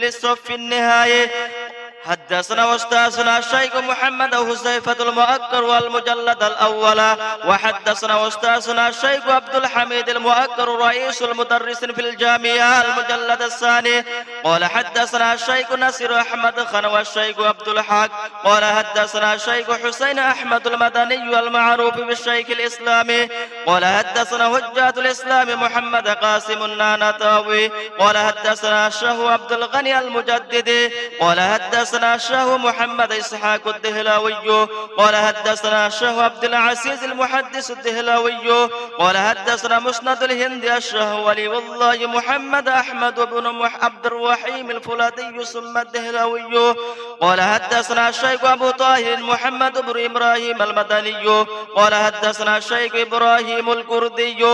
للصف النهائي حدثنا أستاذنا الشيخ محمد حذيفة المؤكر والمجلد الأول، وحدثنا أستاذنا الشيخ عبد الحميد المؤكر رئيس المدرسين في الجامعة المجلد الثاني. قال حدثنا الشيخ نصير أحمد خان والشيخ عبد الحق. قال حدثنا الشيخ حسين أحمد المدني المعروف بالشيخ الإسلامي. قال حدثنا حجة الإسلام محمد قاسم النانتاوي. قال حدثنا الشيخ عبد الغني المجددي. قال حدثنا الشيخ محمد إسحاق الدهلاوي. قال حدثنا الشيخ عبد العزيز المحدث الدهلاوي. قال حدثنا مسند الهند الشيخ ولي والله محمد أحمد بن عبد الرحيم الفولادي ثم الدهلاوي. قال حدثنا الشيخ أبو طاهر محمد بن إبراهيم المدني. قال حدثنا الشيخ إبراهيم الكردي.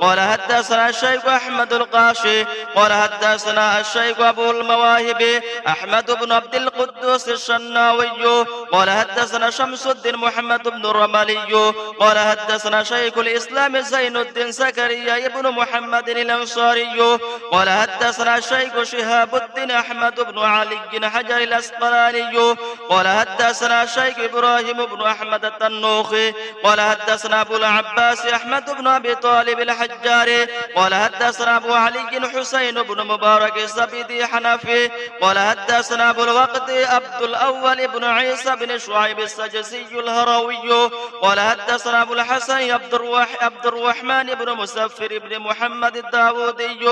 قال حدثنا الشيخ أحمد القاشي. قال حدثنا الشيخ أبو المواهب أحمد بن عبد القدوس الشناوي. قال حدثنا شمس الدين محمد بن الرملي. قال حدثنا شيخ الإسلام زين الدين زكريا بن محمد الأنصاري. قال حدثنا الشيخ شهاب الدين أحمد بن علي حجر الأسقلاني. قال حدثنا الشيخ إبراهيم بن أحمد التنوخي. قال حدثنا أبو العباس أحمد بن أبي طالب الحجاري. قال حدثنا أبو علي حسين بن مبارك الزبيدي حنفي. قال حدثنا أبو الوقت عبد الأول بن عيسى بن شعيب السجسي الهروي. قال حدثنا أبو الحسن عبد الرحمن بن مسفر بن محمد الداودي.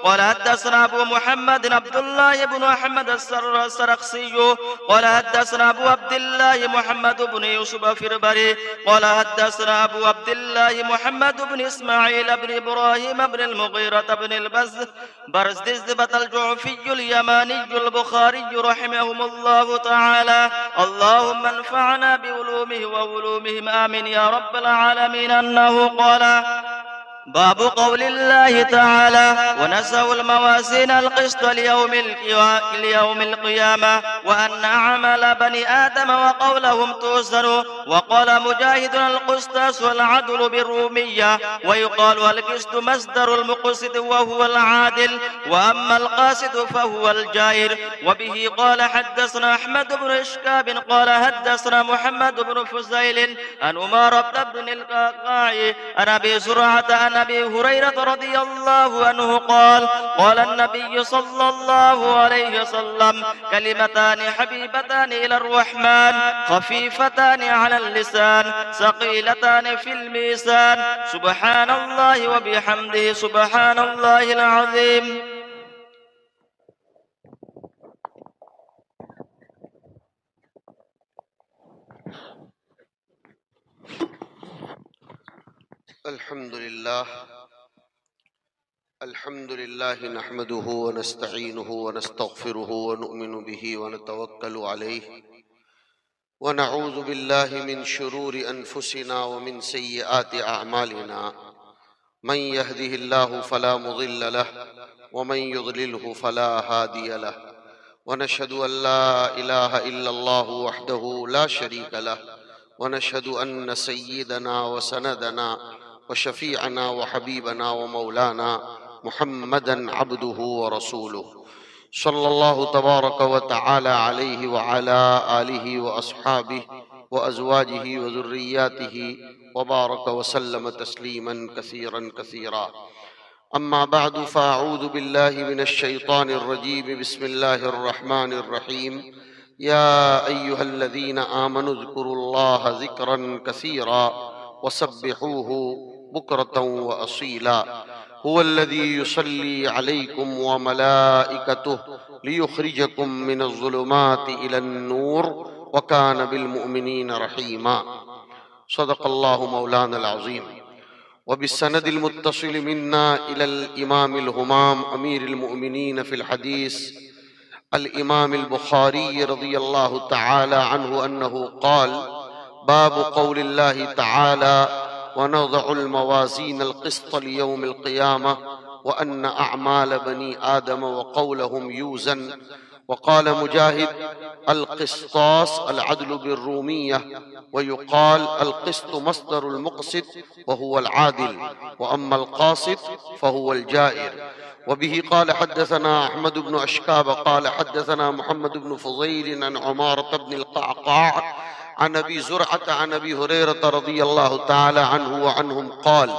قال حدثنا أبو محمد عبد الله بن أحمد السرخسي. قال حدثنا أبو عبد الله محمد بن يوسف فربري. قال حدثنا أبو عبد الله محمد بن إسماعيل بن إبراهيم بن المغيرة بن برزدزبة الجعفي اليماني البخاري رحمهم الله تعالى. اللهم انفعنا بعلومه وعلومهم آمين يا رب العالمين. أنه قال: باب قول الله تعالى: ونزع الموازين القسط ليوم القيامة وأن أعمال بني آدم وقولهم توزن. وقال مجاهد: القسطاس والعدل بالرومية، ويقال القسط مصدر المقسط وهو العادل، وأما القاسط فهو الجائر. وبه قال حدثنا أحمد بن إشكاب قال حدثنا محمد بن فزيل عن أمارة بن القعقاع عن أبي زرعة عن أبي هريرة رضي الله عنه قال: قال النبي صلى الله عليه وسلم: كلمتان حبيبتان إلى الرحمن خفيفتان على اللسان ثقيلتان في الميزان، سبحان الله وبحمده سبحان الله العظيم. الحمد لله الحمد لله نحمده ونستعينه ونستغفره ونؤمن به ونتوكل عليه ونعوذ بالله من شرور أنفسنا ومن سيئات أعمالنا من يهده الله فلا مضل له ومن يضلله فلا هادي له ونشهد أن لا إله إلا الله وحده لا شريك له ونشهد أن سيدنا وسندنا وشفيعنا وحبيبنا ومولانا محمدًا عبده ورسوله صلى الله تبارك وتعالى عليه وعلى آله وأصحابه وأزواجه وذرياته وبارك وسلم تسليما كثيرا كثيرا. أما بعد فأعوذ بالله من الشيطان الرجيم. بسم الله الرحمن الرحيم. يا أيها الذين آمنوا اذكروا الله ذكرا كثيرا وسبحوه بكرة وأصيلا. هو الذي يصلي عليكم وملائكته ليخرجكم من الظلمات إلى النور وكان بالمؤمنين رحيما. صدق الله مولانا العظيم. وبالسند المتصل منا إلى الإمام الهمام أمير المؤمنين في الحديث الإمام البخاري رضي الله تعالى عنه أنه قال: باب قول الله تعالى: ونضع الموازين القسط ليوم القيامة وأن أعمال بني آدم وقولهم يوزن. وقال مجاهد: القسطاس العدل بالرومية، ويقال القسط مصدر المقسط وهو العادل، وأما القاسط فهو الجائر. وبه قال حدثنا أحمد بن أشكاب قال حدثنا محمد بن فضيل عن عمارة بن القعقاع عن أبي زرعة عن أبي هريرة رضي الله تعالى عنه وعنهم قال: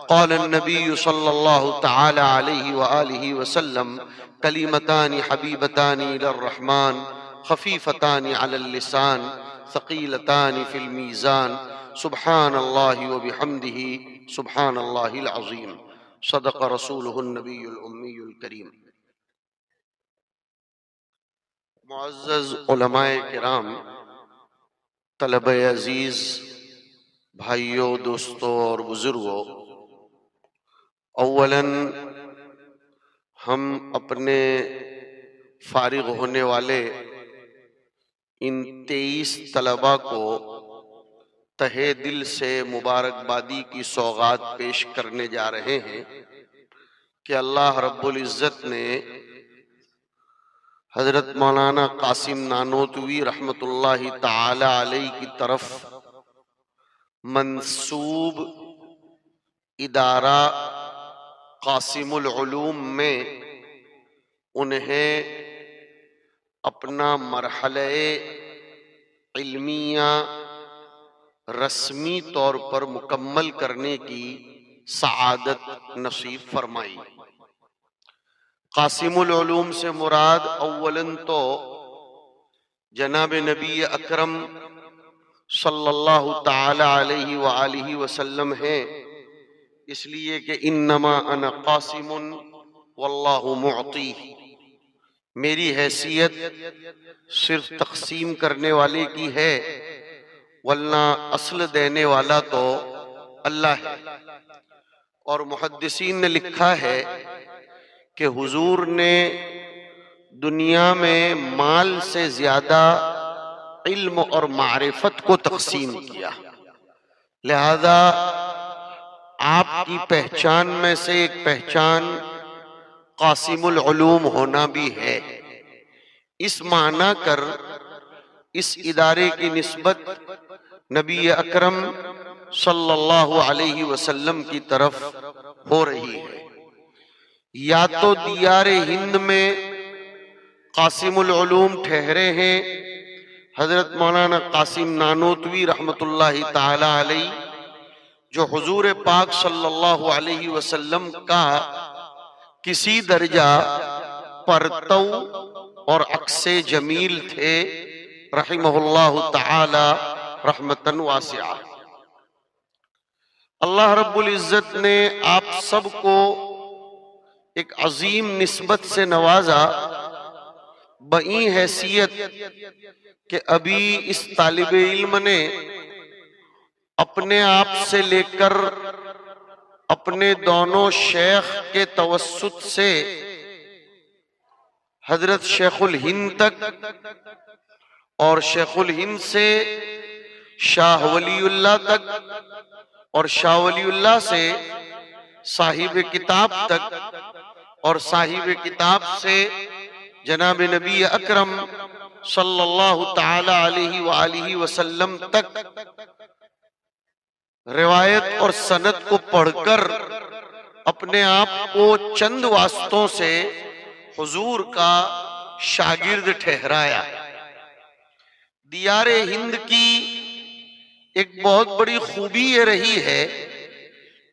قال النبي صلى الله تعالى عليه وآله وسلم: كلمتان حبيبتان إلى الرحمن خفيفتان على اللسان ثقيلتان في الميزان سبحان الله وبحمده سبحان الله العظيم. صدق رسوله النبی الأمی الکریم. معزز علماء کرام، طلبہ عزیز، بھائیوں، دوستوں اور بزرگوں، اولاً ہم اپنے فارغ ہونے والے ان 23 طلباء کو تہہ دل سے مبارکبادی کی سوغات پیش کرنے جا رہے ہیں کہ اللہ رب العزت نے حضرت مولانا قاسم نانوتوی رحمت اللہ تعالی علیہ کی طرف منسوب ادارہ قاسم العلوم میں انہیں اپنا مرحلہ علمیہ رسمی طور پر مکمل کرنے کی سعادت نصیب فرمائی۔ قاسم العلوم سے مراد اولاً تو جناب نبی اکرم صلی اللہ تعالی علیہ وآلہ وسلم ہے، اس لیے کہ انما انا قاسم واللہ معطی، میری حیثیت صرف تقسیم کرنے والے کی ہے، ورنہ اصل دینے والا تو اللہ ہے۔ اور محدثین نے لکھا ہے کہ حضور نے دنیا میں مال سے زیادہ علم اور معرفت کو تقسیم کیا، لہذا آپ کی پہچان میں سے ایک پہچان قاسم العلوم ہونا بھی ہے۔ اس معنی کر اس ادارے کی نسبت نبی اکرم صلی اللہ علیہ وسلم کی طرف ہو رہی ہے۔ یا تو دیار ہند میں قاسم العلوم ٹھہرے ہیں حضرت مولانا قاسم نانوتوی رحمت اللہ تعالی علیہ، جو حضور پاک صلی اللہ علیہ وسلم کا کسی درجہ پرتو اور عکس جمیل تھے رحمہ اللہ تعالی رحمتاً واسعہ۔ اللہ رب العزت نے آپ سب کو ایک عظیم نسبت سے نوازا، بئی حیثیت کہ ابھی اس طالب علم نے اپنے آپ سے لے کر اپنے دونوں شیخ کے توسط سے حضرت شیخ الہند تک اور شیخ الہند سے شاہ ولی اللہ تک اور شاہ ولی اللہ سے صاحب کتاب تک اور صاحب کتاب سے جناب نبی اکرم صلی اللہ تعالی علیہ وآلہ وسلم تک روایت اور سند کو پڑھ کر اپنے آپ کو چند واسطوں سے حضور کا شاگرد ٹھہرایا۔ دیار ہند کی ایک بہت بڑی خوبی یہ رہی ہے،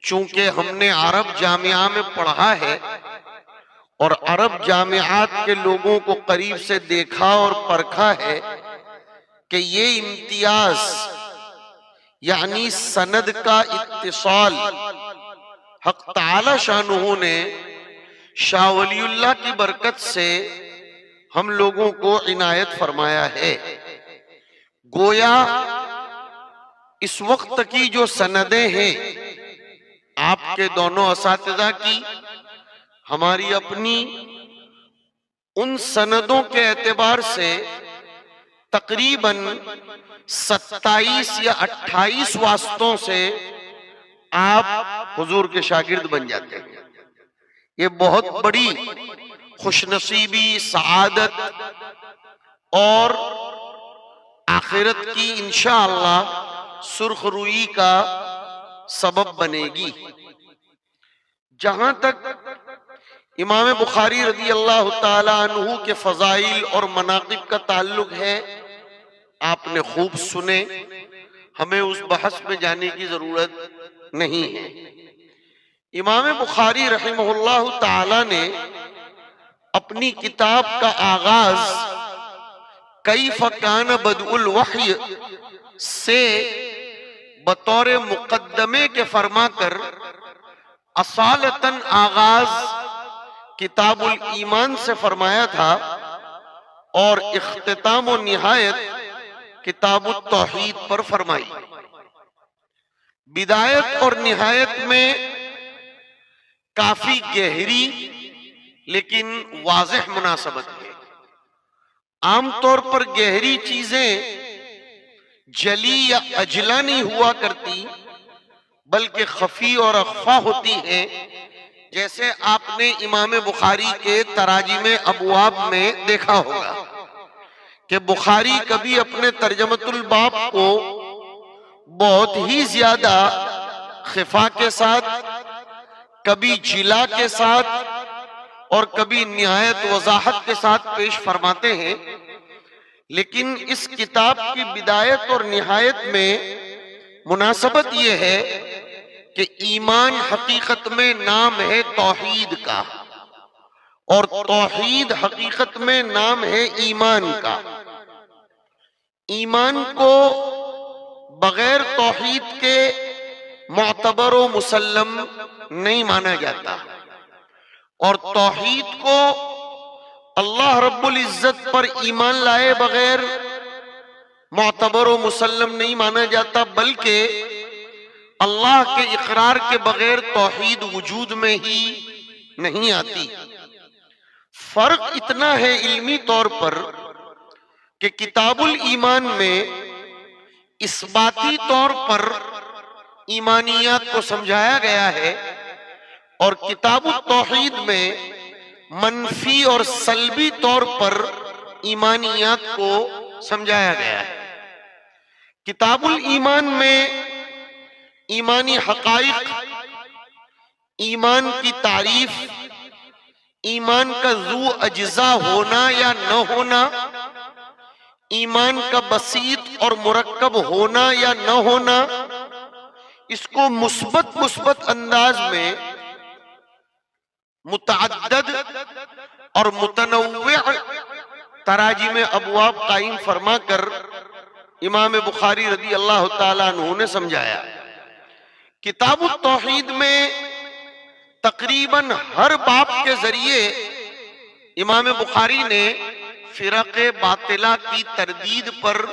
چونکہ ہم نے عرب جامعہ میں پڑھا ہے اور عرب جامعات کے لوگوں کو قریب سے دیکھا اور پرکھا ہے کہ یہ امتیاز یعنی سند کا اتصال حق تعالی شانہ نے شاہ ولی اللہ کی برکت سے ہم لوگوں کو عنایت فرمایا ہے۔ گویا اس وقت کی جو سندیں ہیں آپ کے دونوں اساتذہ کی، ہماری اپنی، ان سندوں کے اعتبار سے تقریباً 27 یا 28 واسطوں سے آپ حضور کے شاگرد بن جاتے ہیں۔ یہ بہت بڑی خوش نصیبی، سعادت اور آخرت کی انشاءاللہ سرخ روئی کا سبب بنے گی۔ جہاں تک امام بخاری رضی اللہ تعالی عنہ کے فضائل اور مناقب کا تعلق ہے، آپ نے خوب سنے، ہمیں اس بحث میں جانے کی ضرورت نہیں ہے۔ امام بخاری رحمہ اللہ تعالی نے اپنی کتاب کا آغاز کیف کان بدء الوحی سے بطور مقدمے کے فرما کر اصالتاً آغاز کتاب الایمان سے فرمایا تھا اور اختتام و نہایت کتاب التوحید پر فرمائی۔ بدایت اور نہایت میں کافی گہری لیکن واضح مناسبت ہے۔ عام طور پر گہری چیزیں جلی یا اجلا نہیں ہوا کرتی بلکہ خفی اور اخفا ہوتی ہیں، جیسے آپ نے امام بخاری کے تراجم ابواب میں دیکھا ہوگا کہ بخاری کبھی اپنے ترجمۃ الباب کو بہت ہی زیادہ خفا کے ساتھ، کبھی جلا کے ساتھ اور کبھی نہایت وضاحت کے ساتھ پیش فرماتے ہیں، لیکن اس کتاب کی بدایت اور نہایت میں مناسبت یہ ہے کہ ایمان حقیقت میں نام ہے توحید کا اور توحید حقیقت میں نام ہے ایمان کا۔ ایمان کو بغیر توحید کے معتبر و مسلم نہیں مانا جاتا، اور توحید کو اللہ رب العزت پر ایمان لائے بغیر معتبر و مسلم نہیں مانا جاتا، بلکہ اللہ کے اقرار کے بغیر توحید وجود میں ہی نہیں آتی۔ فرق اتنا ہے علمی طور پر کہ کتاب الایمان میں اثباتی طور پر ایمانیات کو سمجھایا گیا ہے اور کتاب التوحید میں منفی اور سلبی طور پر ایمانیات کو سمجھایا گیا ہے۔ کتاب الایمان میں ایمانی حقائق، ایمان کی تعریف، ایمان کا ذو اجزا ہونا یا نہ ہونا، ایمان کا بسیط اور مرکب ہونا یا نہ ہونا، اس کو مثبت انداز میں متعدد اور متنوع تراجم ابواب قائم فرما کر امام بخاری رضی اللہ تعالیٰ عنہ نے سمجھایا۔ کتاب التوحید میں تقریباً ہر باب کے ذریعے امام بخاری نے فرق باطلہ کی تردید پر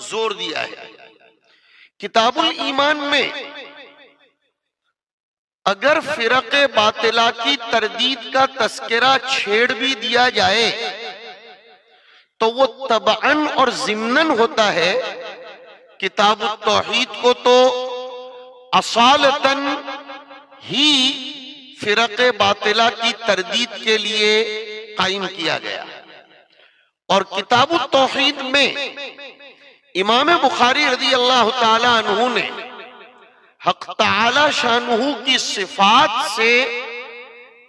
زور دیا ہے۔ کتاب الایمان میں اگر فرق باطلہ کی تردید کا تذکرہ چھیڑ بھی دیا جائے تو وہ طبعاً اور ضمناً ہوتا ہے. کتاب التوحید کو تو اصالتاً ہی فرق باطلہ کی تردید کے لیے قائم کیا گیا. اور کتاب التوحید میں امام بخاری رضی اللہ تعالی عنہ نے حق تعالی شانہ کی صفات سے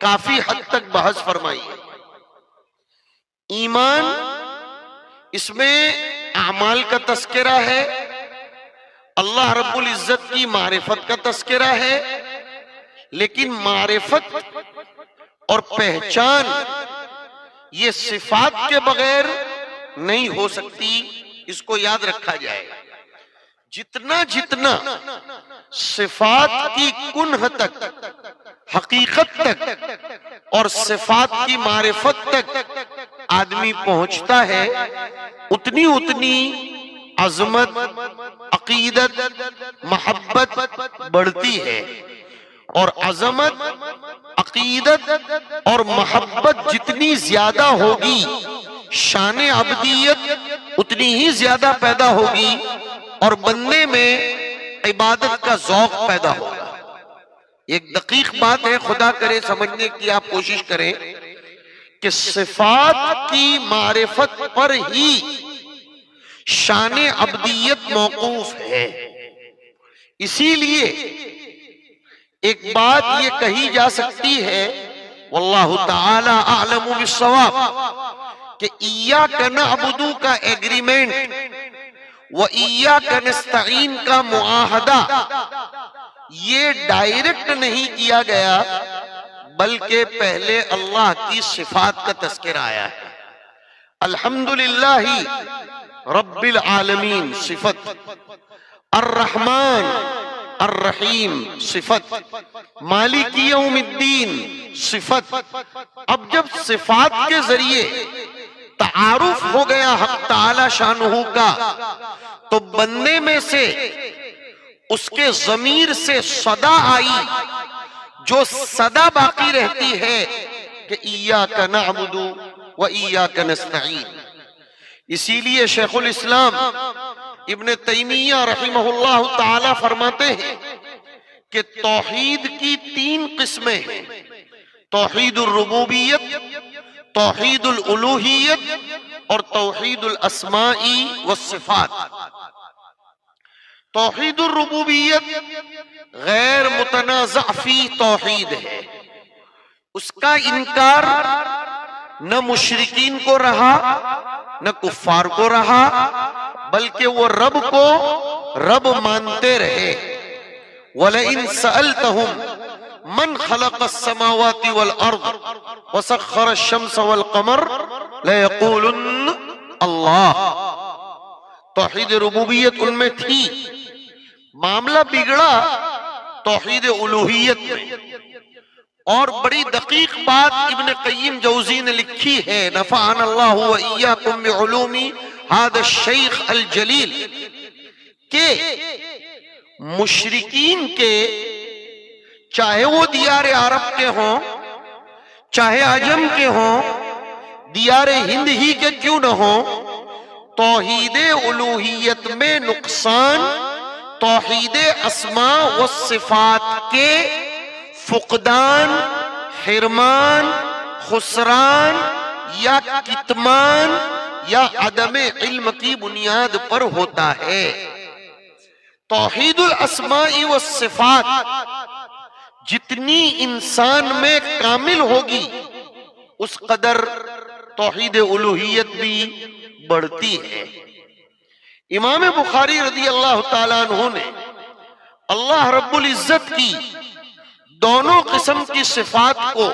کافی حد تک بحث فرمائی ہے. ایمان، اس میں اعمال کا تذکرہ ہے، اللہ رب العزت کی معرفت کا تذکرہ ہے، لیکن معرفت اور پہچان یہ صفات کے بغیر نہیں ہو سکتی. اس کو یاد رکھا جائے. جتنا صفات کی کنہ تک، حقیقت تک اور صفات کی معرفت تک آدمی پہنچتا ہے، اتنی عظمت، عقیدت، محبت بڑھتی ہے. اور عظمت، عقیدت اور محبت جتنی زیادہ ہوگی، شان عبدیت اتنی ہی زیادہ پیدا ہوگی اور بندے میں عبادت کا ذوق پیدا ہوگا. ایک دقیق بات ہے، خدا کرے سمجھنے کی آپ کوشش کریں کہ صفات کی معرفت پر ہی شان عبدیت موقوف ہے. اسی لیے ایک بات یہ کہی جا سکتی ہے، واللہ تعالی اعلم بالصواب، کہ ایاک نعبد کا ایگریمنٹ و ایاک نستعین کا معاہدہ یہ ڈائریکٹ نہیں کیا گیا، بلکہ پہلے اللہ کی صفات کا تذکرہ آیا ہے. الحمدللہ رب العالمین صفت، الرحمن الرحیم صفت، مالک یوم الدین صفت. اب جب صفات کے ذریعے تعارف ہو گیا حق تعالی شانہ کا، تو بندے میں سے اس کے ضمیر سے صدا آئی، جو صدا باقی رہتی ہے کہ ایاک نعبد و ایاک نستعین. اسی لیے شیخ الاسلام ابن تیمیہ رحمہ اللہ تعالی فرماتے ہیں کہ توحید کی 3 قسمیں ہیں: توحید الربوبیت، توحید الالوہیت اور توحید الاسماء والصفات. توحید الربوبیت غیر متنازع فی توحید ہے. اس کا انکار نہ مشرکین کو رہا نہ کفار کو رہا، بلکہ وہ رب کو رب مانتے رہے. وَلَئِن سَأَلْتَهُمْ مَنْ خَلَقَ السَّمَاوَاتِ وَالْأَرْضِ وَسَخَّرَ الشَّمْسَ وَالْقَمَرَ لَيَقُولُنَّ اللَّهُ. توحید ربوبیت ان میں تھی، معاملہ بگڑا توحید الوہیت میں. اور بڑی دقیق بات ابن قیم جوزی نے لکھی ہے، نفعنا اللہ وإیاکم بعلوم ھذا الشیخ الجلیل، کہ مشرکین کے، چاہے وہ دیار عرب کے ہوں، چاہے عجم کے ہوں، دیار ہند ہی کے کیوں نہ ہوں، توحید الوہیت میں نقصان توحید اسماء و صفات کے فقدان، حرمان، خسران یا کتمان یا عدم علم کی بنیاد پر ہوتا ہے. توحید الاسماء والصفات جتنی انسان میں کامل ہوگی، اس قدر توحید الوہیت بھی بڑھتی ہے. امام بخاری رضی اللہ تعالیٰ عنہ نے اللہ رب العزت کی دونوں قسم کی صفات کو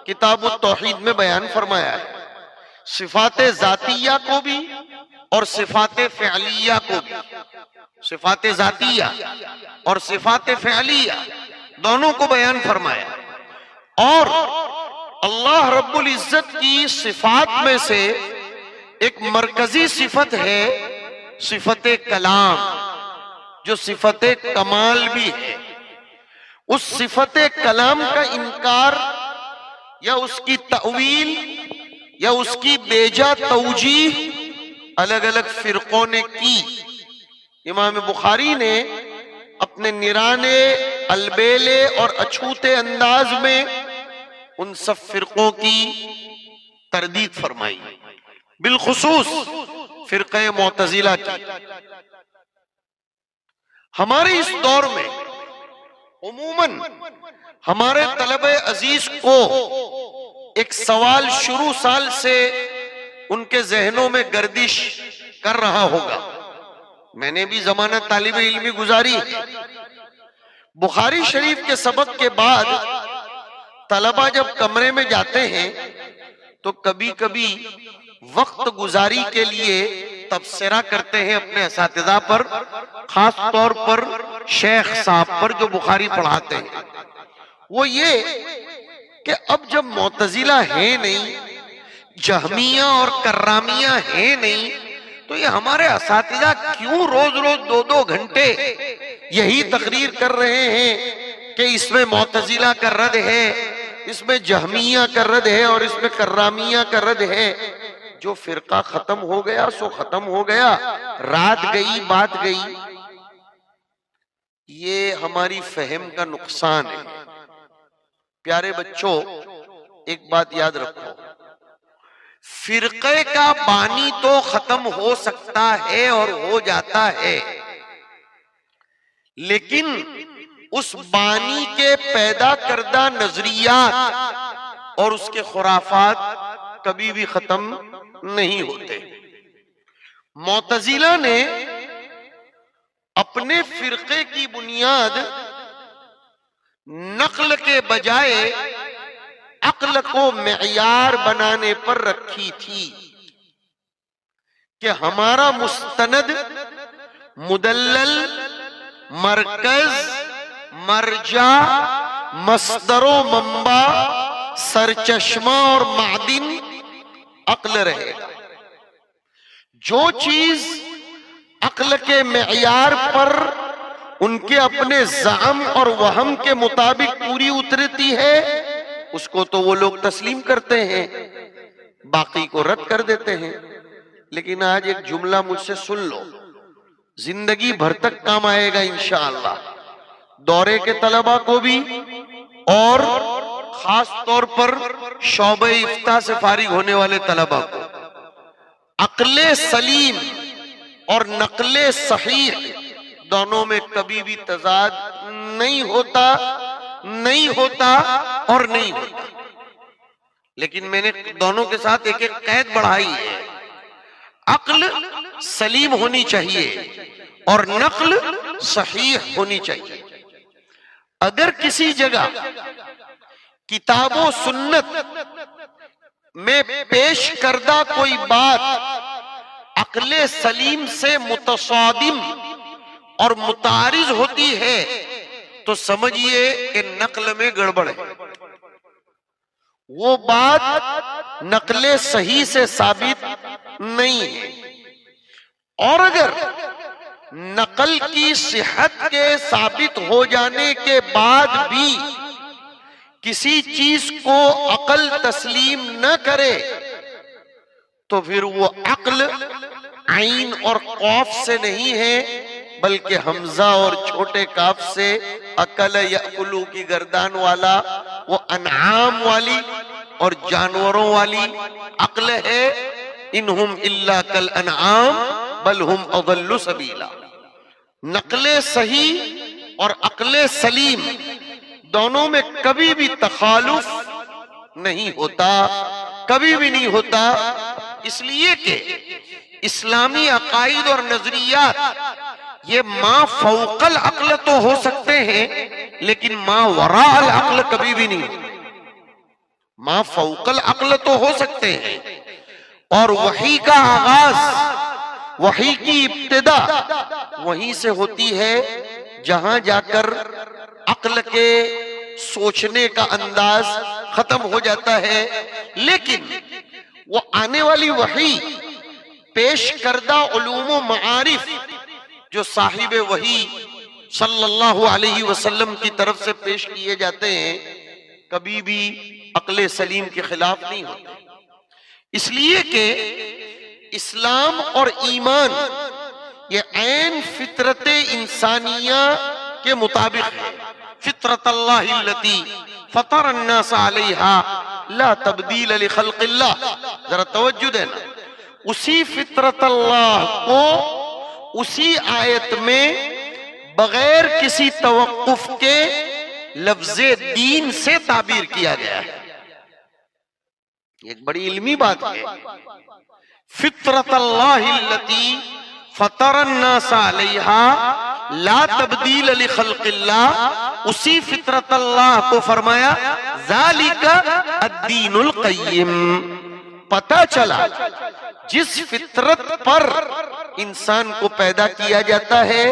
کتاب التوحید میں بیان فرمایا ہے. صفات ذاتیہ کو بھی اور صفات فعلیہ کو بھی. صفات ذاتیہ اور صفات فعلیہ دونوں کو بیان فرمایا. اور اللہ رب العزت کی صفات میں سے ایک مرکزی صفت ہے صفت کلام، جو صفت کمال بھی ہے. اس صفت کلام کا انکار یا اس کی تأویل یا اس کی بیجا توجیہ الگ الگ فرقوں نے کی۔ امام بخاری نے اپنے نرانے، البیلے اور اچھوتے انداز میں ان سب فرقوں کی تردید فرمائی، بالخصوص فرقہ معتزلہ کی۔ ہمارے اس دور میں عموماً ہمارے طلبہ عزیز کو ایک سوال شروع سال سے ان کے ذہنوں میں گردش کر رہا ہوگا، میں نے بھی زمانہ طالب علمی گزاری ہے۔ بخاری شریف کے سبق کے بعد طلبہ جب کمرے میں جاتے ہیں تو کبھی کبھی وقت گزاری کے لیے تبصرہ کرتے ہیں اپنے اساتذہ پر، خاص طور پر شیخ صاحب پر جو بخاری پڑھاتے ہیں۔ وہ یہ کہ اب جب معتزلہ ہیں نہیں، جہمیہ اور کرامیہ ہیں نہیں، تو یہ ہمارے اساتذہ کیوں روز روز 2 گھنٹے یہی تقریر کر رہے ہیں کہ اس میں معتزلہ کا رد ہے، اس میں جہمیہ کا رد ہے اور اس میں کرامیہ کا رد ہے۔ جو فرقہ ختم ہو گیا سو ختم ہو گیا، رات گئی بات گئی۔ یہ ہماری فہم کا نقصان ہے۔ پیارے بچوں، ایک بات یاد رکھو، فرقے کا بانی تو ختم ہو سکتا ہے اور ہو جاتا ہے، لیکن اس بانی کے پیدا کردہ نظریات اور اس کے خرافات کبھی بھی ختم نہیں ہوتے۔ معتزلہ نے اپنے فرقے کی بنیاد نقل کے بجائے عقل کو معیار بنانے پر رکھی تھی کہ ہمارا مستند، مدلل، مرکز، مرجع، مصدر و منبع، سرچشمہ اور معدن عقل رہے گا۔ جو چیز عقل کے معیار پر ان کے اپنے زعم اور وہم کے مطابق پوری اترتی ہے اس کو تو وہ لوگ تسلیم کرتے ہیں، باقی کو رد کر دیتے ہیں۔ لیکن آج ایک جملہ مجھ سے سن لو، زندگی بھر تک کام آئے گا انشاءاللہ، دورے کے طلبہ کو بھی اور خاص طور پر شعبہ افتاء سے فارغ ہونے والے طلبہ کو۔ عقل سلیم اور نقل صحیح دونوں میں کبھی بھی تضاد نہیں ہوتا اور نہیں ہوتا، لیکن میں نے دونوں کے ساتھ ایک ایک قید بڑھائی ہے۔ عقل سلیم ہونی چاہیے اور نقل صحیح ہونی چاہیے۔ اگر کسی جگہ کتاب و سنت میں پیش کردہ کوئی بات عقل سلیم سے متصادم اور متعارض ہوتی ہے تو سمجھیے کہ نقل میں گڑبڑ ہے، وہ بات نقل صحیح سے ثابت نہیں ہے۔ اور اگر نقل کی صحت کے ثابت ہو جانے کے بعد بھی کسی چیز کو عقل تسلیم نہ کرے تو پھر وہ عقل عین اور قاف سے نہیں ہے بلکہ حمزہ اور چھوٹے کاف سے اکل یأکلو کی گردان والا، وہ انعام والی اور جانوروں والی عقل ہے۔ انہم الا کالانعام بل ہم اضل سبیلا۔ نقل صحیح اور عقل سلیم دونوں میں کبھی بھی تخالف نہیں ہوتا، کبھی بھی نہیں ہوتا، اس لیے کہ اسلامی عقائد اور نظریات یہ ما فوق العقل تو ہو سکتے ہیں لیکن ما وراء العقل کبھی بھی نہیں۔ ما فوق العقل تو ہو سکتے ہیں، اور وحی کا آغاز، وحی کی ابتدا وہیں سے ہوتی ہے جہاں جا کر عقل کے سوچنے کا انداز ختم ہو جاتا ہے۔ لیکن وہ آنے والی وحی پیش کردہ علوم و معارف جو صاحب وحی صلی اللہ علیہ وسلم کی طرف سے پیش کیے جاتے ہیں کبھی بھی عقل سلیم کے خلاف نہیں ہوتے، اس لیے کہ اسلام اور ایمان یہ عین فطرت انسانیہ کے مطابق ہے۔ فطرت اللہ التی فطر الناس علیہا لا تبدیل لخلق اللہ، ذرا توجہ دینا، اسی فطرت اللہ کو اسی آیت میں بغیر کسی توقف کے لفظ دین سے تعبیر کیا گیا ہے۔ ایک بڑی علمی بات ہے۔ فطرت اللہ التی فطر الناس علیہا لا تبدیل لخلق اللہ، اسی فطرت اللہ کو فرمایا ذالک الدین القیم۔ پتہ چلا جس فطرت پر انسان کو پیدا کیا جاتا ہے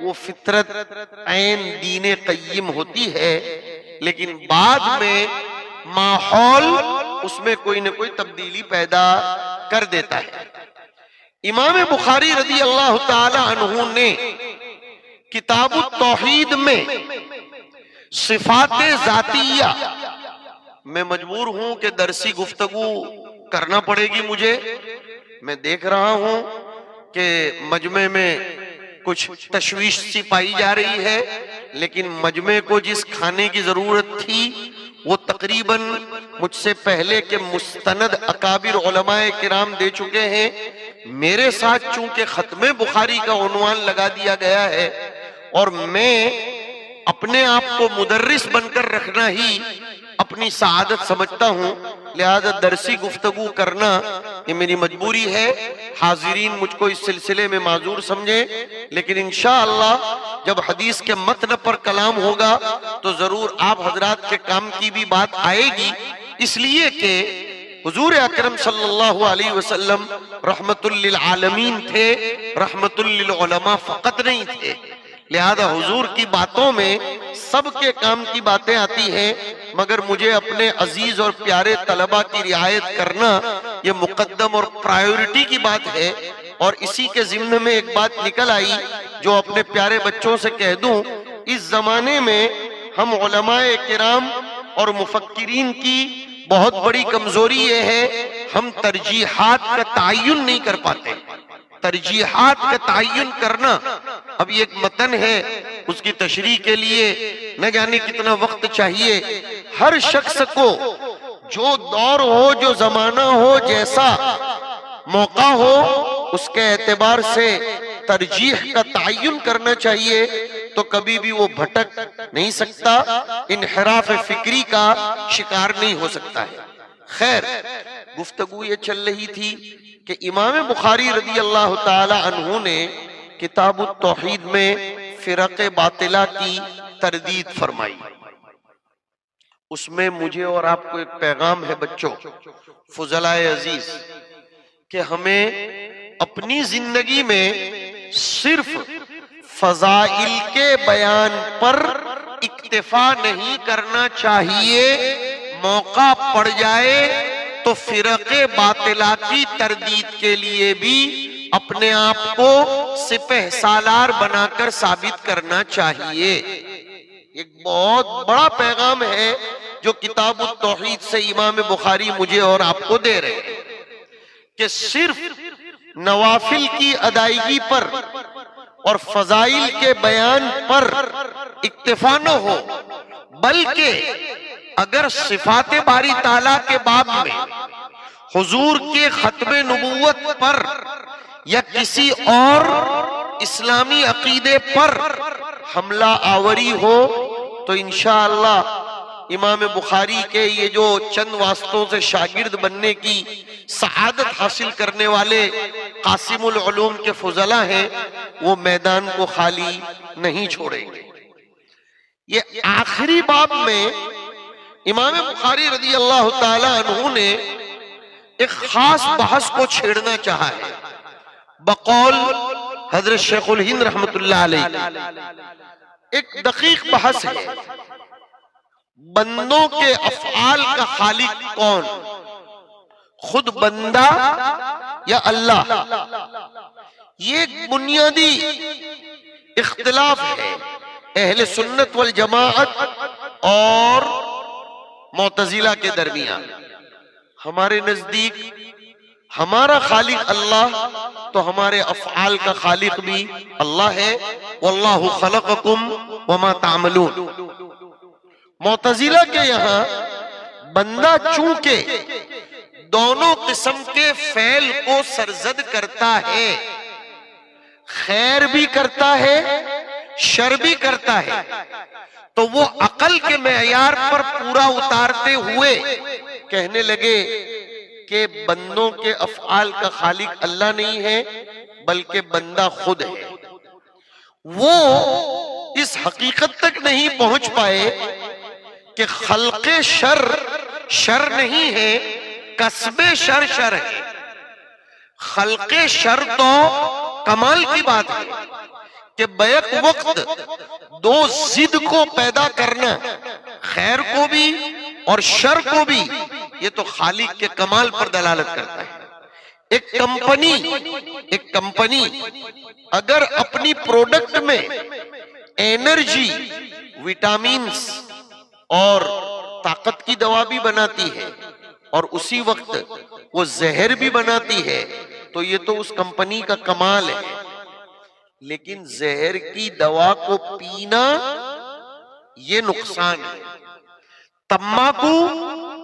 وہ فطرت عین دین قیم ہوتی ہے، لیکن بعد میں ماحول اس میں کوئی نہ کوئی تبدیلی پیدا کر دیتا ہے۔ امام بخاری رضی اللہ تعالی عنہ نے کتاب التوحید میں صفات ذاتیہ، میں مجبور ہوں کہ درسی گفتگو کرنا پڑے گی مجھے، میں دیکھ رہا ہوں کہ مجمع میں کچھ تشویش سی پائی جا رہی ہے، لیکن مجمع کو جس کھانے کی ضرورت تھی وہ تقریباً مجھ سے پہلے کے مستند اکابر علماء کرام دے چکے ہیں۔ میرے ساتھ چونکہ ختم بخاری کا عنوان لگا دیا گیا ہے اور میں اپنے آپ کو مدرس بن کر رکھنا ہی اپنی سعادت سمجھتا ہوں، لہذا درسی گفتگو کرنا یہ میری مجبوری ہے۔ حاضرین مجھ کو اس سلسلے میں معذور سمجھیں، لیکن انشاءاللہ جب حدیث کے متن پر کلام ہوگا تو ضرور آپ حضرات کے کام کی بھی بات آئے گی، اس لیے کہ حضور اکرم صلی اللہ علیہ وسلم رحمت للعالمین تھے، رحمت للعلماء فقط نہیں تھے، لہذا حضور کی باتوں میں سب کے کام کی باتیں آتی ہیں، مگر مجھے اپنے عزیز اور پیارے طلبہ کی رعایت کرنا یہ مقدم اور پرائیورٹی کی بات ہے۔ اور اسی کے ضمن میں ایک بات نکل آئی جو اپنے پیارے بچوں سے کہہ دوں، اس زمانے میں ہم علماء کرام اور مفکرین کی بہت بڑی کمزوری یہ ہے، ہم ترجیحات کا تعین نہیں کر پاتے۔ ترجیحات کا تعین کرنا، اب یہ ایک متن ہے، اس کی تشریح کے لیے نہ جانے کتنا وقت چاہیے۔ ہر شخص کو جو دور ہو، جو زمانہ ہو، جیسا موقع ہو، اس کے اعتبار سے ترجیح کا تعین کرنا چاہیے، تو کبھی بھی وہ بھٹک نہیں سکتا، انحراف فکری کا شکار نہیں ہو سکتا ہے۔ خیر، گفتگو یہ چل رہی تھی کہ امام بخاری رضی اللہ تعالی عنہ نے کتاب التوحید میں فرق باطلہ کی تردید فرمائی۔ اس میں مجھے اور آپ کو ایک پیغام ہے بچوں، فضلاء عزیز، کہ ہمیں اپنی زندگی میں صرف فضائل کے بیان پر اکتفا نہیں کرنا چاہیے، موقع پڑ جائے تو فرق باطلہ کی تردید کے لیے بھی اپنے آپ کو سپہ سالار بنا کر ثابت کرنا چاہیے۔ ایک بہت بڑا پیغام ہے جو کتاب التوحید سے امام بخاری مجھے اور آپ کو دے رہے ہیں، کہ صرف نوافل کی ادائیگی پر اور فضائل کے بیان پر اکتفا نہ ہو، بلکہ اگر صفات باری تعالیٰ کے باب میں حضور کے ختم نبوت پر یا کسی اور اسلامی عقیدے پر حملہ آوری ہو تو انشاءاللہ امام بخاری کے یہ جو چند واسطوں سے شاگرد بننے کی سعادت حاصل کرنے والے قاسم العلوم کے فضلہ ہیں، وہ میدان کو خالی نہیں چھوڑیں گے۔ یہ آخری باب میں امام بخاری رضی اللہ تعالی عنہ نے ایک خاص بحث کو چھیڑنا چاہا ہے، بقول حضرت شیخ الہند رحمت اللہ علیہ۔ ایک دقیق بحث ہے، بندوں کے افعال کا خالق کون، خود بندہ یا اللہ؟ یہ ایک بنیادی اختلاف ہے اہل سنت والجماعت اور معتزلہ کے درمیان۔ ہمارے نزدیک ہمارا خالق اللہ تو ہمارے افعال کا خالق بھی اللہ ہے۔ واللہ خلقکم وما تعملون۔ معتزلہ کے یہاں بندہ چونکہ دونوں قسم کے فعل کو سرزد کرتا ہے، خیر بھی کرتا ہے شر بھی کرتا ہے، تو وہ عقل کے معیار پر پورا اتارتے ہوئے کہنے لگے کہ بندوں کے افعال کا خالق اللہ نہیں ہے بلکہ بندہ خود ہے۔ وہ اس حقیقت تک نہیں پہنچ پائے کہ خلق شر شر نہیں ہے، کسب شر شر ہے۔ خلق شر تو کمال کی بات ہے کہ بیک وقت دو ضد کو پیدا کرنا، خیر کو بھی اور شر کو بھی، یہ تو خالق کے کمال پر دلالت کرتا ہے۔ ایک کمپنی اگر اپنی پروڈکٹ میں انرجی، وٹامنز اور طاقت کی دوا بھی بناتی ہے اور اسی وقت وہ زہر بھی بناتی ہے تو یہ تو اس کمپنی کا کمال ہے۔ لیکن زہر کی دوا کو پینا یہ نقصان ہے۔ تمباکو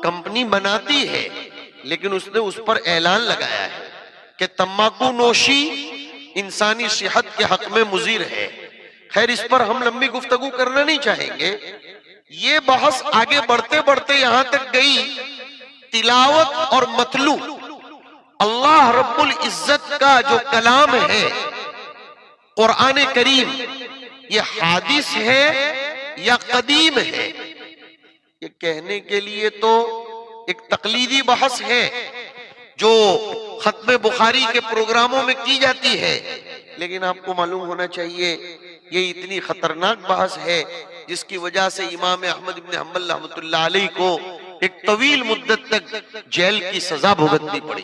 کمپنی بناتی ہے لیکن اس نے اس پر اعلان لگایا ہے کہ تمباکو نوشی انسانی صحت کے حق میں مضر ہے۔ خیر اس پر ہم لمبی گفتگو کرنا نہیں چاہیں گے۔ یہ بحث آگے بڑھتے بڑھتے یہاں تک گئی تلاوت اور متلو۔ اللہ رب العزت کا جو کلام ہے قرآن کریم، یہ حادث ہے یا قدیم ہے؟ یہ کہنے کے لیے تو ایک تقلیدی بحث ہے جو ختم بخاری کے پروگراموں میں کی جاتی ہے، لیکن آپ کو معلوم ہونا چاہیے یہ اتنی خطرناک بحث ہے جس کی وجہ سے امام احمد بن حنبل رحمۃ اللہ علیہ کو ایک طویل مدت تک جیل کی سزا بھگتنی پڑی۔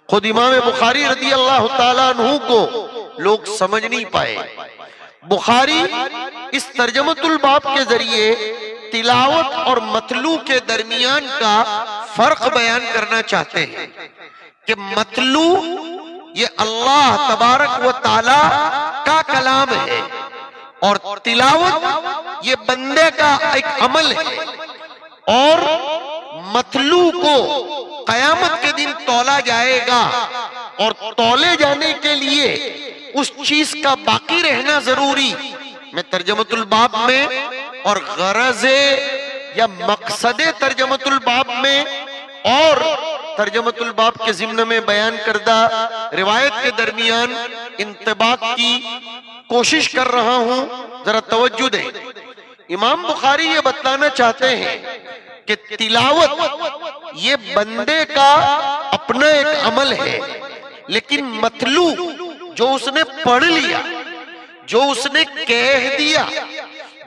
خود امام بخاری رضی اللہ تعالیٰ عنہ کو لوگ سمجھ نہیں پائے۔ بخاری اس ترجمۃ الباب کے ذریعے تلاوت اور متلو کے درمیان کا فرق بیان کرنا چاہتے ہیں کہ متلو یہ اللہ تبارک و تعالی کا کلام ہے اور تلاوت یہ بندے کا ایک عمل ہے، اور متلو کو قیامت کے دن تولا جائے گا، اور تولے جانے کے لیے اس چیز کا باقی رہنا ضروری۔ میں ترجمۃ الباب میں اور غرض یا مقصد ترجمۃ الباب میں اور ترجمۃ الباب کے ضمن میں بیان کردہ روایت کے درمیان انطباق کی کوشش کر رہا ہوں، ذرا توجہ دیں۔ امام بخاری یہ بتلانا چاہتے ہیں کہ تلاوت یہ بندے کا اپنا ایک عمل ہے، لیکن متلو جو اس نے پڑھ لیا، جو اس نے کہہ دیا،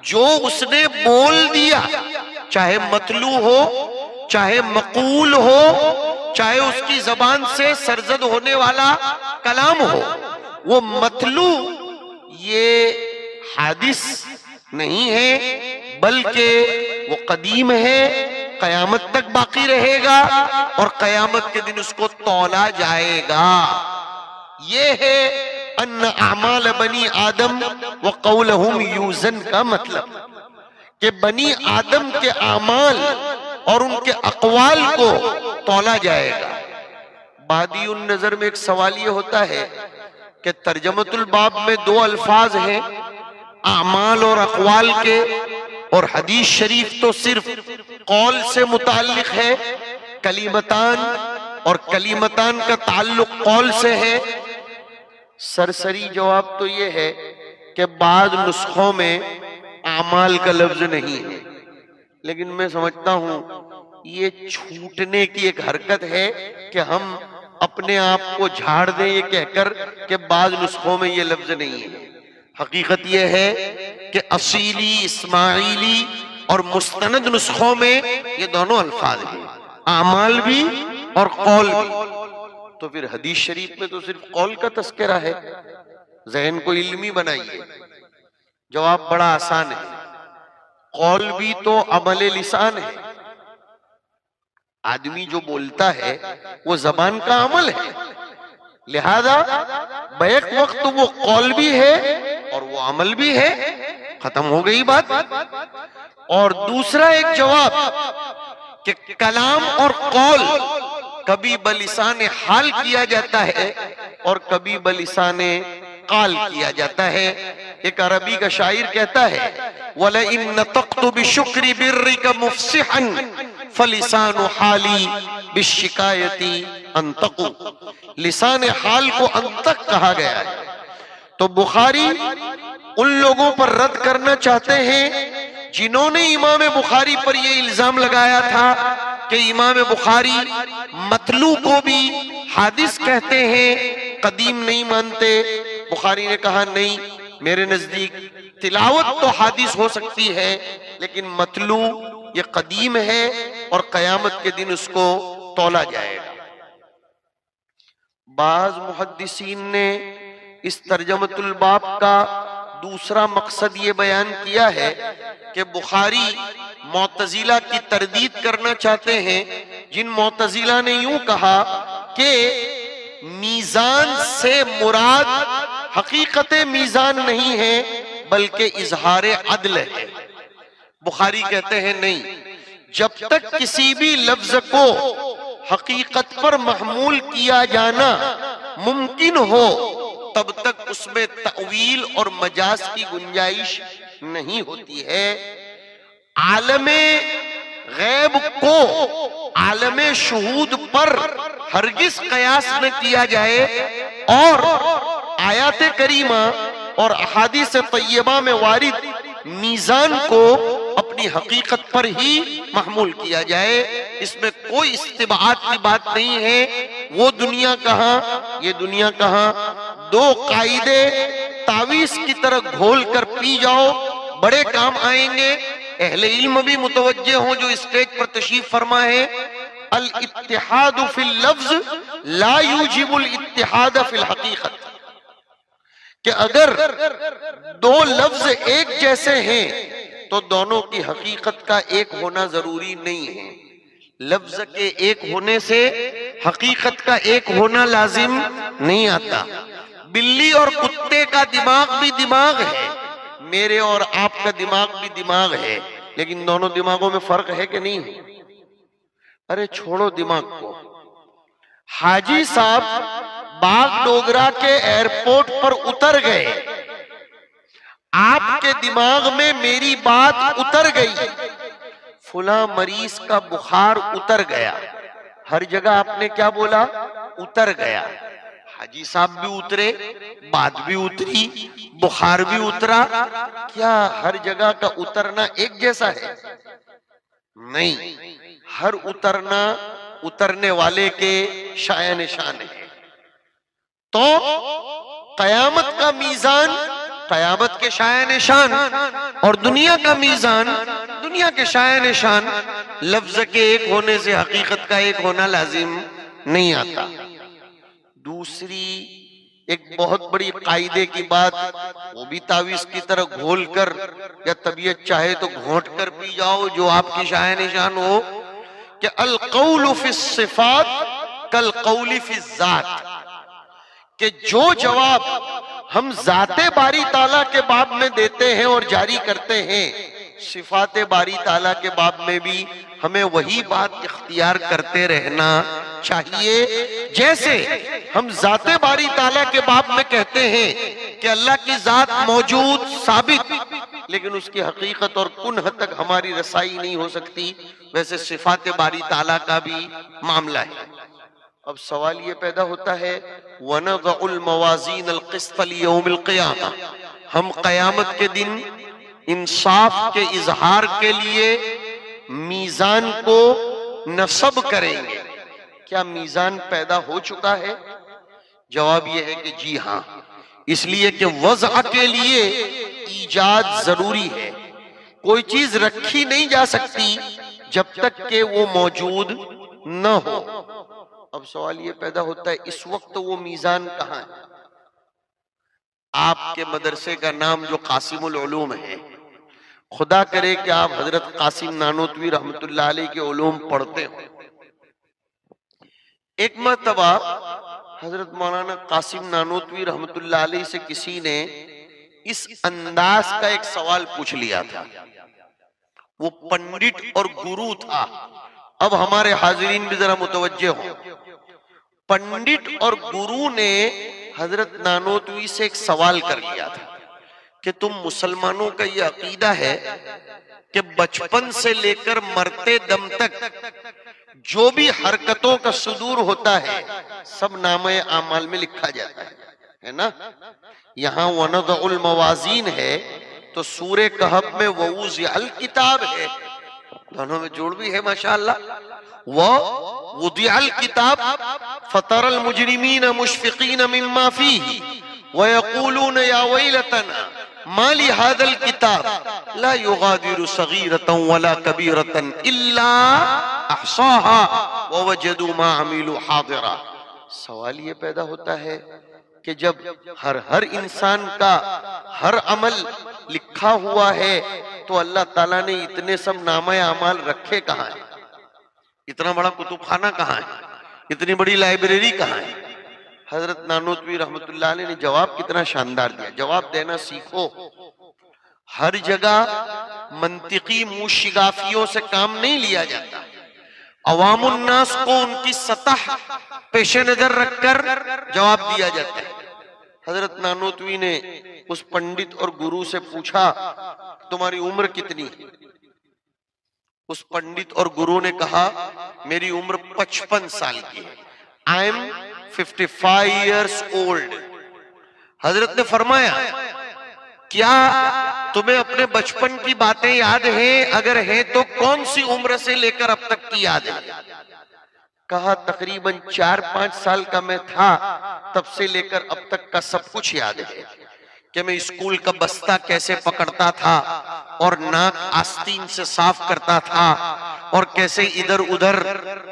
جو اس نے بول دیا، چاہے متلو ہو چاہے مقول ہو، چاہے اس کی زبان سے سرزد ہونے والا کلام ہو، وہ متلو یہ حادث نہیں ہے بلکہ وہ قدیم ہے، قیامت تک باقی رہے گا اور قیامت کے دن اس کو تولا جائے گا۔ یہ ہے ان اعمال بنی آدم وقولہم یوزن کا مطلب، کہ بنی آدم کے اعمال اور ان کے اقوال کو تولا جائے گا۔ بادی النظر میں ایک سوال یہ ہوتا ہے کہ ترجمۃ الباب میں دو الفاظ ہیں اعمال اور اقوال کے، اور حدیث شریف تو صرف قول سے متعلق ہے، کلیمتان، اور کلیمتان کا تعلق قول سے ہے۔ سرسری جواب تو یہ ہے کہ بعض نسخوں میں اعمال کا لفظ نہیں ہے، لیکن میں سمجھتا ہوں یہ چھوٹنے کی ایک حرکت ہے کہ ہم اپنے آپ کو جھاڑ دیں یہ کہہ کر کہ بعض نسخوں میں یہ لفظ نہیں ہے۔ حقیقت یہ ہے کہ اصیلی، اسماعیلی اور مستند نسخوں میں یہ دونوں الفاظ ہیں، اعمال بھی اور قول بھی۔ تو پھر حدیث شریف میں تو صرف قول کا تذکرہ ہے، ذہن کو علمی بنائیے۔ جواب بڑا آسان ہے، قول بھی تو عمل لسان ہے، آدمی جو بولتا ہے وہ زبان کا عمل ہے، لہذا بیک وقت وہ قول بھی ہے اور وہ عمل بھی ہے، ختم ہو گئی بات۔ اور دوسرا ایک جواب کہ کلام اور قول کبھی بلسان حال کیا جاتا ہے اور کبھی بلسان قال کیا جاتا ہے۔ ایک عربی کا شاعر کہتا ہے وَلَئِن نَطَقْتُ بِشُكْرِ بِرِّكَ مُفْصِحًا فَلِسَانُ حَالِي بِالشِّكَایَةِ أَنْتَقُ، لسان حال کو انتق کہا گیا ہے۔ تو بخاری ان لوگوں پر رد کرنا چاہتے ہیں جنہوں نے امام بخاری پر یہ الزام لگایا تھا کہ امام بخاری متلو کو بھی حادث کہتے ہیں، قدیم نہیں مانتے۔ بخاری نے کہا نہیں، میرے نزدیک تلاوت تو حادث ہو سکتی ہے لیکن متلو یہ قدیم ہے اور قیامت کے دن اس کو تولا جائے گا۔ بعض محدثین نے اس ترجمۃ الباب کا دوسرا مقصد یہ بیان کیا ہے کہ بخاری معتزلہ کی تردید کرنا چاہتے ہیں، جن معتزلہ نے یوں کہا کہ میزان سے مراد حقیقت میزان نہیں ہے بلکہ اظہار عدل ہے۔ بخاری کہتے ہیں نہیں، جب تک کسی بھی لفظ کو حقیقت پر محمول کیا جانا ممکن ہو تب تک اس میں تأویل اور مجاز کی گنجائش نہیں ہوتی ہے۔ عالم غیب کو عالم شہود پر ہرگز قیاس نہ کیا جائے اور آیات کریمہ اور احادیث طیبہ میں وارد میزان کو اپنی حقیقت پر ہی محمول کیا جائے، اس میں کوئی استبعاد کی بات نہیں ہے۔ وہ دنیا کہاں یہ دنیا کہاں، دو قاعدے تعویذ کی طرح گھول کر پی جاؤ، بڑے کام آئیں گے۔ اہل علم بھی متوجہ ہوں جو اسٹیج پر تشریف فرما ہے، الاتحاد فی اللفظ لا یوجب الاتحاد فی الحقیقت، کہ اگر دو لفظ ایک جیسے ہیں تو دونوں کی حقیقت کا ایک ہونا ضروری نہیں ہے۔ لفظ کے ایک ہونے سے حقیقت کا ایک ہونا لازم نہیں آتا۔ بلی اور کتے کا دماغ بھی دماغ ہے، میرے اور آپ کا دماغ بھی دماغ ہے، لیکن دونوں دماغوں میں فرق ہے کہ نہیں ہے؟ ارے چھوڑو دماغ کو، حاجی صاحب باغ ڈوگرا کے ایئرپورٹ پر اتر گئے، آپ کے دماغ میں میری بات اتر گئی، فلاں مریض کا بخار اتر گیا، ہر جگہ آپ نے کیا بولا؟ اتر گیا۔ حاجی صاحب بھی اترے، بات بھی اتری، بخار بھی اترا، کیا ہر جگہ کا اترنا ایک جیسا ہے؟ نہیں، ہر اترنا اترنے والے کے شایع نشان ہے۔ تو قیامت کا میزان قیامت کے شایع نشان اور دنیا کا میزان دنیا کے شایع نشان، لفظ کے ایک ہونے سے حقیقت کا ایک ہونا لازم نہیں آتا۔ دوسری ایک بہت بڑی قاعدے کی بات، وہ بھی تعویذ کی طرح گھول کر یا طبیعت چاہے تو گھونٹ کر پی جاؤ جو آپ کی شایع نشان ہو، کہ القول فی الصفات کالقول فی الذات، کہ جو جواب ہم ذات باری تعالیٰ کے باب میں دیتے ہیں اور جاری کرتے ہیں، صفات باری تعالیٰ کے باب میں بھی ہمیں وہی بات اختیار کرتے رہنا چاہیے۔ جیسے ہم ذات باری تعالیٰ کے باب میں کہتے ہیں کہ اللہ کی ذات موجود ثابت، لیکن اس کی حقیقت اور کنہ تک ہماری رسائی نہیں ہو سکتی، ویسے صفات باری تعالیٰ کا بھی معاملہ ہے۔ اب سوال یہ پیدا ہوتا ہے وَنَضَعُ الْمَوَازِينَ الْقِسْطَ لِيَوْمِ الْقِيَامَةِ، ہم قیامت کے دن انصاف کے اظہار کے لیے میزان کو نصب کریں گے۔ کیا میزان پیدا ہو چکا ہے؟ جواب یہ ہے کہ جی ہاں، اس لیے کہ وضع کے لیے ایجاد ضروری ہے۔ کوئی چیز رکھی نہیں جا سکتی جب تک کہ وہ موجود نہ ہو۔ اب سوال یہ پیدا ہوتا ہے اس وقت وہ میزان کہاں ہے؟ آپ کے مدرسے کا نام جو قاسم العلوم ہے، خدا کرے کہ آپ حضرت قاسم نانوتوی رحمت اللہ علیہ کے علوم پڑھتے ہو۔ ایک مرتبہ حضرت مولانا قاسم نانوتوی رحمت اللہ علیہ سے کسی نے اس انداز کا ایک سوال پوچھ لیا تھا۔ وہ پنڈت اور گرو تھا۔ اب ہمارے حاضرین بھی ذرا متوجہ ہوں۔ پنڈت اور گرو نے حضرت نانوتوی سے ایک سوال کر لیا تھا کہ تم مسلمانوں کا یہ عقیدہ ہے کہ بچپن سے لے کر مرتے دم تک جو بھی حرکتوں کا صدور ہوتا ہے سب نامہ اعمال میں لکھا جاتا ہے نا؟ یہاں وَنَضَعُ الْمَوَازِينَ ہے تو سورہ کہف میں وَوُضِعَ الْکِتَابَ ہے، دونوں میں جوڑ بھی ہے ماشاءاللہ۔ وَوُضِعَ الْکِتَابَ فَتَرَى الْمُجْرِمِينَ مُشْفِقِينَ مِمَّا فِيهِ وَيَقُولُونَ يَا وَيْلَتَنَا مَا لِهَذَا الْكِتَابِ لَا يُغَادِرُ صَغِيرَةً وَلَا كَبِيرَةً إِلَّا أَحْصَاهَا وَوَجَدُوا مَا عَمِلُوا حَاضِرًا۔ سوال یہ پیدا ہوتا ہے کہ جب ہر انسان کا ہر عمل لکھا ہوا ہے تو اللہ تعالیٰ نے اتنے سب نامہ اعمال رکھے کہاں ہیں؟ اتنا بڑا کتب خانہ کہاں ہے؟ اتنی بڑی لائبریری کہاں ہے؟ حضرت نانوتوی رحمت اللہ علیہ نے جواب کتنا شاندار دیا۔ جواب دینا سیکھو۔ ہر جگہ منطقی منہ شگافیوں سے کام نہیں لیا جاتا۔ عوام الناس کو ان کی سطح پیش نظر رکھ کر جواب دیا جاتا ہے۔ حضرت نانوتوی نے اس پنڈت اور گرو سے پوچھا تمہاری عمر کتنی؟ اس پنڈت اور گرو نے کہا میری عمر 55 سال کی ہے۔ I am 55 years old۔ حضرت نے فرمایا کیا تمہیں اپنے بچپن کی باتیں یاد ہیں؟ اگر ہیں تو کون سی عمر سے لے کر اب تک کی یاد ہے؟ کہا تقریباً 4-5 سال کا میں تھا تب سے لے کر اب تک کا سب کچھ یاد ہے، کہ میں اسکول کا بستہ کیسے پکڑتا تھا اور ناک آستین سے صاف کرتا تھا اور کیسے ادھر ادھر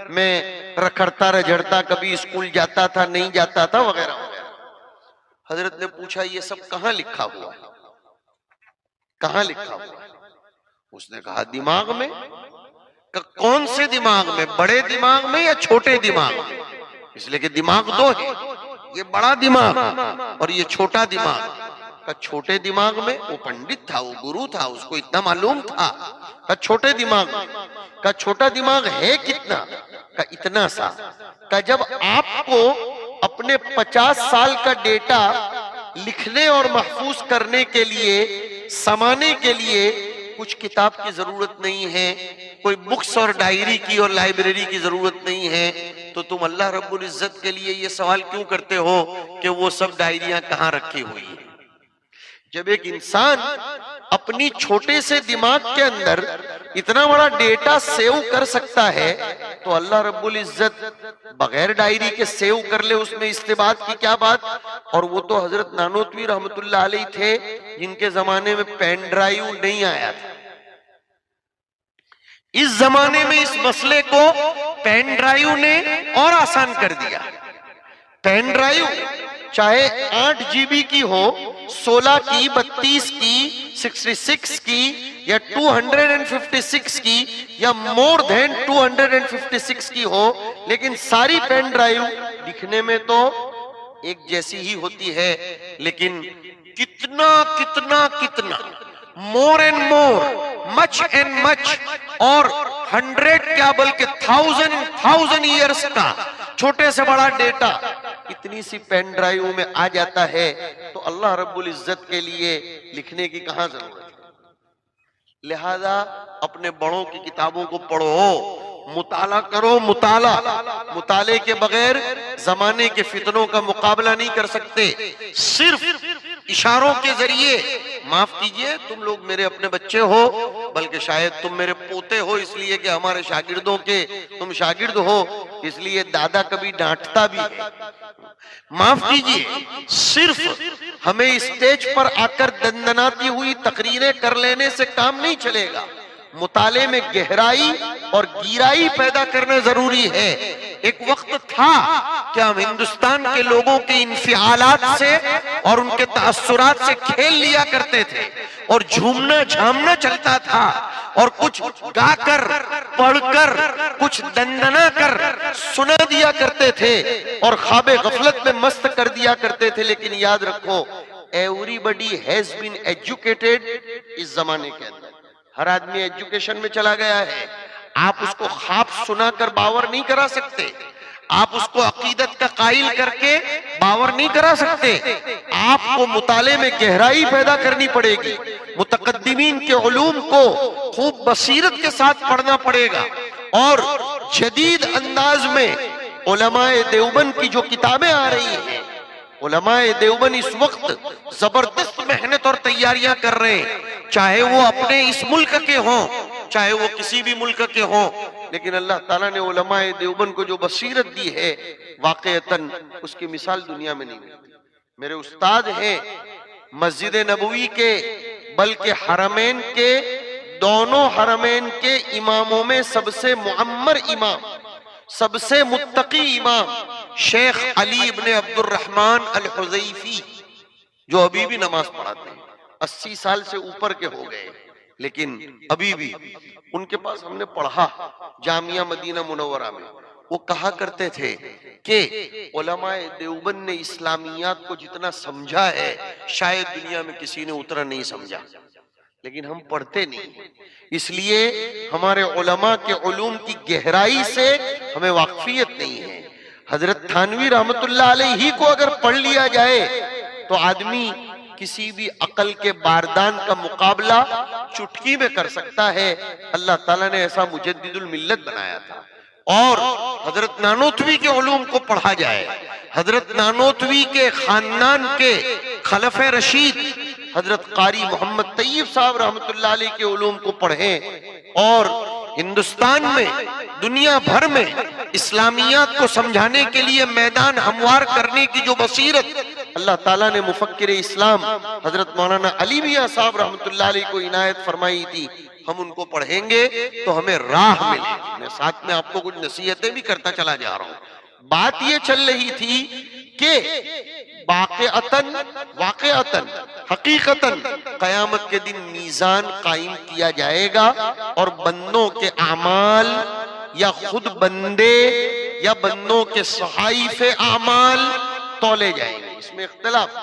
میں رکھڑتا رجھڑتا کبھی اسکول جاتا تھا نہیں جاتا تھا وغیرہ وغیرہ۔ حضرت نے پوچھا یہ سب کہاں لکھا ہوا ہے؟ کہاں لکھا ہوا ہے؟ اس نے کہا دماغ میں۔ کون سے دماغ میں؟ بڑے دماغ میں یا چھوٹے دماغ میں؟ اس لیے کہ دماغ دو ہے، یہ بڑا دماغ اور یہ چھوٹا دماغ۔ کہ چھوٹے دماغ میں، وہ پنڈت تھا، وہ گرو تھا، اس کو اتنا معلوم تھا۔ کہ چھوٹے دماغ میں۔ کہ چھوٹا دماغ ہے کتنا؟ کہ اتنا سا۔ کہ جب آپ کو اپنے 50 سال کا ڈیٹا لکھنے اور محفوظ کرنے کے لیے، سمانے کے لیے کچھ کتاب کی ضرورت نہیں ہے، کوئی بکس اور ڈائری کی اور لائبریری کی ضرورت نہیں ہے، تو تم اللہ رب العزت کے لیے یہ سوال کیوں کرتے ہو کہ وہ سب ڈائریاں کہاں رکھی ہوئی ہیں؟ جب ایک انسان اپنی چھوٹے سے دماغ کے اندر اتنا بڑا ڈیٹا سیو کر سکتا ہے تو اللہ رب العزت بغیر ڈائری کے سیو کر لے، اس میں استباد کی کیا بات؟ اور وہ تو حضرت نانوتوی رحمت اللہ علیہ تھے جن کے زمانے میں پین ڈرائیو نہیں آیا تھا۔ اس زمانے میں اس مسئلے کو پین ڈرائیو نے اور آسان کر دیا۔ پین ڈرائیو چاہے 8 جی بی کی ہو، 16 کی، 32 کی، 66 کی یا 256 کی یا مور دین 256 کی ہو، لیکن ساری پین ڈرائیو دکھنے میں تو ایک جیسی ہی ہوتی ہے، لیکن کتنا کتنا کتنا more and more, much and much, اور 100 کیا بلکہ 1000 ایئرز کا چھوٹے سے بڑا ڈیٹا اتنی سی پین ڈرائیو میں آ جاتا ہے، تو اللہ رب العزت کے لیے لکھنے کی کہاں ضرورت ہے؟ لہذا اپنے بڑوں کی کتابوں کو پڑھو، مطالعہ کرو۔ مطالعے کے بغیر زمانے کے فتنوں کا مقابلہ نہیں کر سکتے۔ صرف اشاروں کے ذریعے، معاف کیجئے تم لوگ میرے اپنے بچے ہو، بلکہ شاید تم میرے پوتے ہو، اس لیے کہ ہمارے شاگردوں کے تم شاگرد ہو، اس لیے دادا کبھی ڈانٹتا بھی ہے۔ معاف کیجئے، صرف ہمیں اسٹیج پر آ کر دندناتی ہوئی تقریریں کر لینے سے کام نہیں چلے گا۔ مطالعے میں گہرائی اور گہرائی پیدا کرنا ضروری ہے۔ ایک وقت تھا کہ ہم ہندوستان کے لوگوں کے انفعالات سے اور ان کے تاثرات سے کھیل لیا کرتے تھے اور جھومنا جھامنا چلتا تھا اور کچھ گا کر پڑھ کر کچھ دندنا کر سنا دیا کرتے تھے اور خواب غفلت میں مست کر دیا کرتے تھے۔ لیکن یاد رکھو، everybody has been educated اس زمانے کے اندر، ہر آدمی ایجوکیشن میں چلا گیا ہے۔ آپ اس کو خواب سنا کر باور نہیں کرا سکتے، آپ اس کو عقیدت کا قائل کر کے باور نہیں کرا سکتے۔ آپ کو مطالعے میں گہرائی پیدا کرنی پڑے گی، متقدمین کے علوم کو خوب بصیرت کے ساتھ پڑھنا پڑے گا، اور جدید انداز میں علماء دیوبند کی جو کتابیں آ رہی ہیں، علماء دیوبند اس وقت زبردست محنت اور تیاریاں کر رہے ہیں، چاہے وہ اپنے اس ملک کے ہوں چاہے وہ کسی بھی ملک کے ہوں، لیکن اللہ تعالیٰ نے علماء دیوبند کو جو بصیرت دی ہے واقعتاً اس کی مثال دنیا میں نہیں ملتی۔ میرے استاد ہیں مسجد نبوی کے، بلکہ حرمین کے، دونوں حرمین کے اماموں میں سب سے معمر امام، سب سے متقی امام شیخ علی ابن عبد الرحمن الحذیفی، جو ابھی بھی نماز پڑھاتے ہیں، 80 سال سے اوپر کے ہو گئے، لیکن ابھی بھی ان کے پاس ہم نے پڑھا جامعہ مدینہ منورہ میں۔ وہ کہا کرتے تھے کہ علماء دیوبند نے اسلامیات کو جتنا سمجھا ہے شاید دنیا میں کسی نے اتنا نہیں سمجھا، لیکن ہم پڑھتے نہیں، اس لیے ہمارے علماء کے علوم کی گہرائی سے ہمیں واقفیت نہیں ہے۔ حضرت تھانوی رحمت اللہ علیہ کو اگر پڑھ لیا جائے تو آدمی کسی بھی عقل کے باردان کا مقابلہ چٹکی میں کر سکتا ہے۔ اللہ تعالیٰ نے ایسا مجدد الملت بنایا تھا۔ اور حضرت نانوتوی کے علوم کو پڑھا جائے، حضرت نانوتوی کے خاندان کے خلف رشید حضرت قاری محمد طیب صاحب رحمت اللہ علیہ کے علوم کو پڑھیں، اور ہندوستان میں دنیا بھر میں اسلامیات کو سمجھانے کے لیے میدان ہموار کرنے کی جو بصیرت اللہ تعالیٰ نے مفکر اسلام حضرت مولانا علی میاں صاحب رحمت اللہ علیہ کو عنایت فرمائی تھی، ہم ان کو پڑھیں گے تو ہمیں راہ ملے گی۔ میں ساتھ میں آپ کو کچھ نصیحتیں بھی کرتا چلا جا رہا ہوں۔ بات یہ چل رہی تھی کہ واقعتاً حقیقتاً قیامت کے دن میزان قائم کیا جائے گا، اور بندوں کے اعمال یا خود بندے یا بندوں کے صحائف اعمال تولے جائیں گے۔ اس میں اختلاف،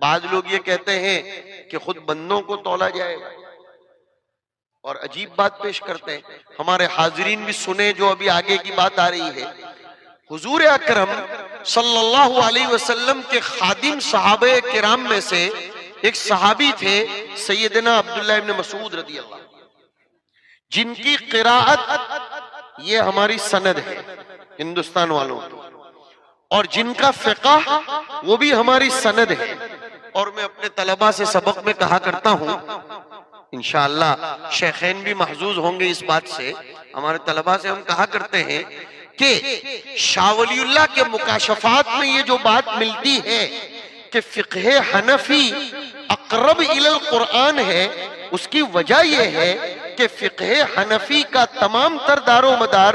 بعض لوگ یہ کہتے ہیں کہ خود بندوں کو تولا جائے گا، اور عجیب بات پیش کرتے ہیں، ہمارے حاضرین بھی سنیں جو ابھی آگے کی بات آ رہی ہے۔ حضور اکرم صلی اللہ علیہ وسلم کے خادم صحابہ کرام میں سے ایک صحابی تھے سیدنا عبداللہ ابن مسعود رضی اللہ عنہ، جن کی قراءت یہ ہماری سند ہے ہندوستان والوں کی، اور جن کا فقہ وہ بھی ہماری سند ہے۔ اور میں اپنے طلباء سے سبق میں کہا کرتا ہوں، انشاءاللہ شیخین بھی محظوظ ہوں گے اس بات سے، ہمارے طلباء سے ہم کہا کرتے ہیں کہ شاہ ولی اللہ کے مکاشفات میں یہ جو بات ملتی ہے کہ فقہ حنفی اقرب الی القرآن ہے، اس کی وجہ یہ ہے کہ فقہ حنفی کا تمام تر دار و مدار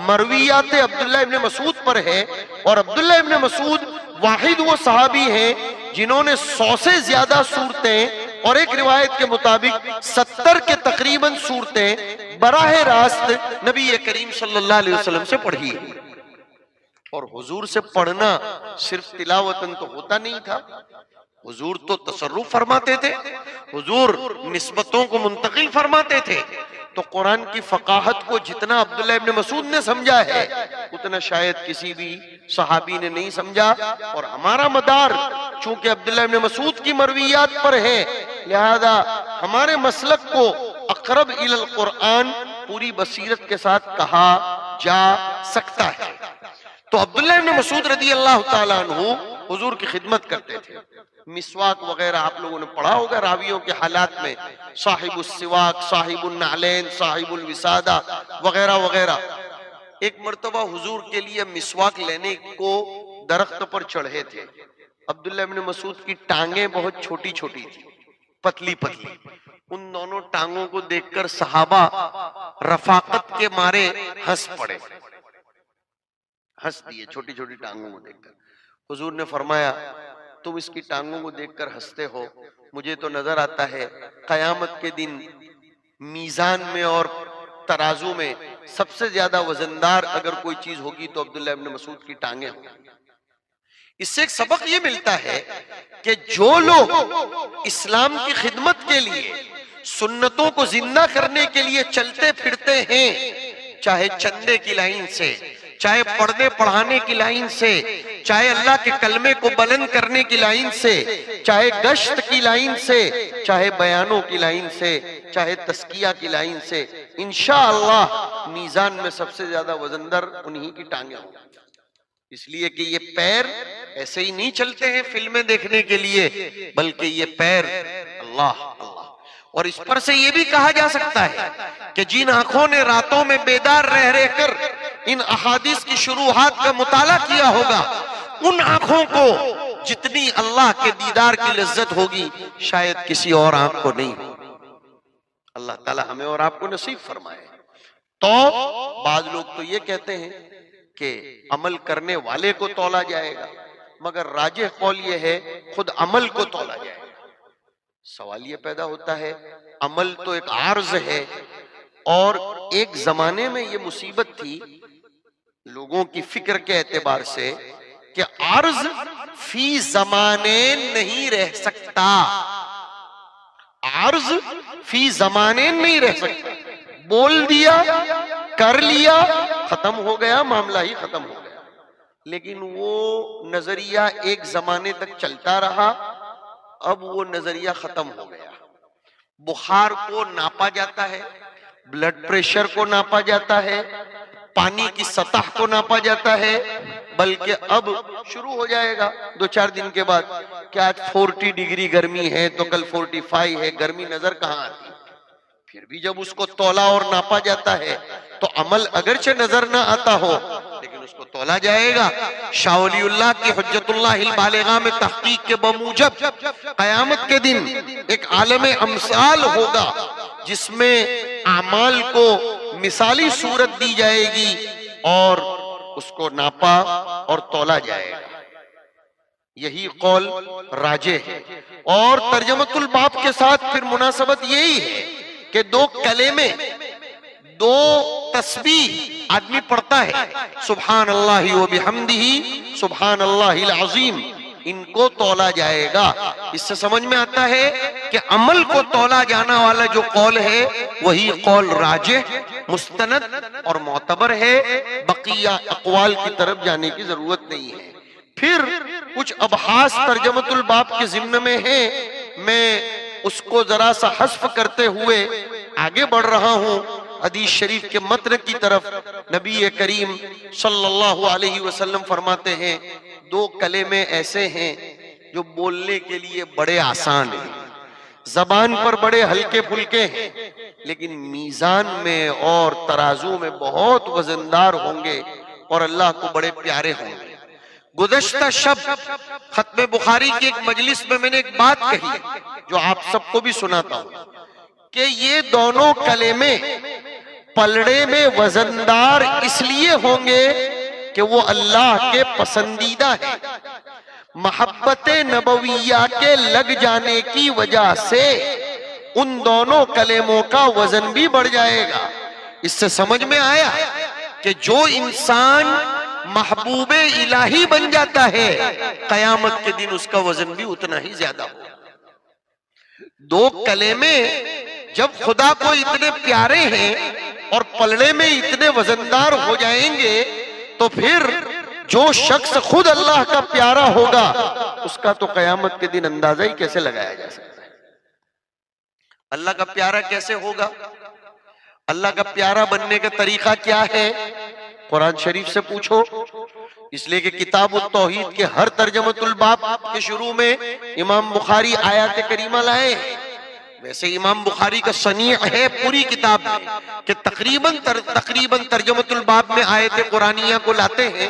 مرویات عبداللہ ابن مسعود پر ہے، اور عبداللہ ابن مسعود واحد وہ صحابی ہیں جنہوں نے 100 سے زیادہ صورتیں، اور ایک روایت کے مطابق 70 کے تقریباً صورتیں براہ راست نبی کریم صلی اللہ علیہ وسلم سے پڑھی ہے۔ اور حضور سے پڑھنا صرف تلاوتاً تو ہوتا نہیں تھا، حضور تو تصرف فرماتے تھے، حضور نسبتوں کو منتقل فرماتے تھے۔ تو قرآن کی فقاہت کو جتنا عبداللہ ابن مسعود نے سمجھا ہے اتنا شاید کسی بھی صحابی نے نہیں سمجھا، اور ہمارا مدار چونکہ عبداللہ ابن مسعود کی مرویات پر ہے، لہذا ہمارے مسلک کو اقرب الی القرآن پوری بصیرت کے ساتھ کہا جا سکتا ہے۔ تو عبداللہ ابن مسعود رضی اللہ تعالیٰ عنہ حضور کی خدمت کرتے تھے۔ مسواک وغیرہ آپ لوگوں نے پڑھا ہوگا راویوں کے حالات میں، صاحب السواک، صاحب النعلین، صاحب الوسادہ وغیرہ وغیرہ۔ ایک مرتبہ حضور کے لیے مسواک لینے کو درخت پر چڑھے تھے۔ عبداللہ ابن مسعود کی ٹانگیں بہت چھوٹی چھوٹی تھی، پتلی پتلی. ان دونوں ٹانگوں کو دیکھ کر صحابہ رفاقت کے مارے ہنس پڑے, ہنس دیے چھوٹی چھوٹی ٹانگوں کو دیکھ کر. حضور نے فرمایا تم اس کی ٹانگوں کو دیکھ کر ہنستے ہو, مجھے تو نظر آتا ہے قیامت کے دن میزان میں اور ترازو میں سب سے زیادہ وزندار اگر کوئی چیز ہوگی تو عبداللہ ابن مسعود کی ٹانگیں ہوں. اس سے ایک سبق یہ ملتا ہے کہ جو لوگ اسلام کی خدمت کے لیے, سنتوں کو زندہ کرنے کے لیے چلتے پھرتے ہیں, چاہے چندے کی لائن سے, چاہے پڑھنے پڑھانے کی لائن سے, چاہے اللہ کے کلمے کو بلند کرنے کی لائن سے, چاہے گشت کی لائن سے, چاہے بیانوں کی لائن سے, چاہے تزکیہ کی لائن سے, انشاءاللہ میزان میں سب سے زیادہ وزندر انہی کی ٹانگیں ہوں. اس لیے کہ یہ پیر ایسے ہی نہیں چلتے ہیں فلمیں دیکھنے کے لیے, بلکہ یہ پیر اللہ اللہ. اور اس پر سے یہ بھی کہا جا سکتا ہے کہ جن آنکھوں نے راتوں میں بیدار رہ رہ کر ان احادیث کی شروحات کا مطالعہ کیا ہوگا, ان آنکھوں کو جتنی اللہ کے دیدار کی لذت ہوگی شاید کسی اور آنکھ کو نہیں. اللہ تعالی ہمیں اور آپ کو نصیب فرمائے. تو بعض لوگ تو یہ کہتے ہیں کہ عمل کرنے والے کو تولا جائے گا, مگر راجح قول یہ ہے خود عمل کو تولا جائے گا. سوال یہ پیدا ہوتا ہے, عمل تو ایک عارض ہے, اور ایک زمانے میں یہ مصیبت تھی لوگوں کی فکر کے اعتبار سے کہ عارض فی زمانے نہیں رہ سکتا, عارض فی زمانے نہیں رہ سکتا. بول دیا, کر لیا, ختم ہو گیا, معاملہ ہی ختم ہو گیا. لیکن وہ نظریہ ایک زمانے تک چلتا رہا, اب وہ نظریہ ختم ہو گیا. بخار کو ناپا جاتا ہے, بلڈ پریشر کو ناپا جاتا ہے, پانی کی سطح کو ناپا جاتا ہے, بلکہ اب شروع ہو جائے گا 2-4 دن کے بعد کہ آج 40 ڈگری گرمی ہے تو کل 45 ہے. گرمی نظر کہاں آتی؟ پھر بھی جب اس کو تولا اور ناپا جاتا ہے تو عمل اگرچہ نظر نہ آتا ہو لیکن اس کو تولا جائے گا. شاہ ولی اللہ کی حجت اللہ البالغہ میں تحقیق کے بموجب قیامت کے دن ایک عالم امثال ہوگا جس میں اعمال کو مثالی صورت دی جائے گی اور اس کو ناپا اور تولا جائے گا. یہی قول راجح ہے. اور ترجمۃ الباب کے ساتھ پھر مناسبت یہی ہے کہ 2 کلمے, 2 تسبیح آدمی پڑھتا ہے, سبحان اللہ و بحمدہ سبحان اللہ العظیم, ان کو تولا جائے گا. اس سے سمجھ میں آتا ہے کہ عمل کو تولا جانا والا جو قول ہے وہی قول راجح, مستند اور معتبر ہے. بقیہ اقوال کی طرف جانے کی ضرورت نہیں ہے. پھر کچھ ابحاث ترجمۃ الباب کے ضمن میں ہیں, میں اس کو ذرا سا حذف کرتے ہوئے آگے بڑھ رہا ہوں. حدیث شریف کے متن کی طرف نبی کریم صلی اللہ علیہ وسلم فرماتے ہیں 2 کلمے ایسے ہیں جو بولنے کے لیے بڑے آسان ہیں, زبان پر بڑے ہلکے پھلکے ہیں, لیکن میزان میں اور ترازو میں بہت وزندار ہوں گے اور اللہ کو بڑے پیارے ہوں گے. گزشتہ شب ختم بخاری کی ایک مجلس میں نے ایک بات کہی جو آپ سب کو بھی سناتا ہوں کہ یہ دونوں کلمے پلڑے میں وزندار اس لیے ہوں گے کہ وہ اللہ کے پسندیدہ ہیں. محبت نبویہ کے لگ جانے کی وجہ سے ان دونوں کلموں کا وزن بھی بڑھ جائے گا. اس سے سمجھ میں آیا کہ جو انسان محبوب الہی بن جاتا ہے قیامت کے دن اس کا وزن بھی اتنا ہی زیادہ ہوگا. 2 کلمے جب خدا کو اتنے پیارے ہیں اور پلڑے میں اتنے وزندار ہو جائیں گے تو پھر جو شخص خود اللہ کا پیارا ہوگا اس کا تو قیامت کے دن اندازہ ہی کیسے لگایا جا سکتا ہے. اللہ کا پیارا کیسے ہوگا؟ اللہ کا پیارا بننے کا طریقہ کیا ہے؟ قرآن شریف سے پوچھو. اس لیے کہ کتاب التوحید کے ہر ترجمۃ الباب کے شروع میں امام بخاری آیات کریمہ لائے ہیں. ویسے امام بخاری کا صنیع ہے پوری کتاب میں کہ تقریباً ترجمۃ الباب میں آیت قرآنیہ کو لاتے ہیں,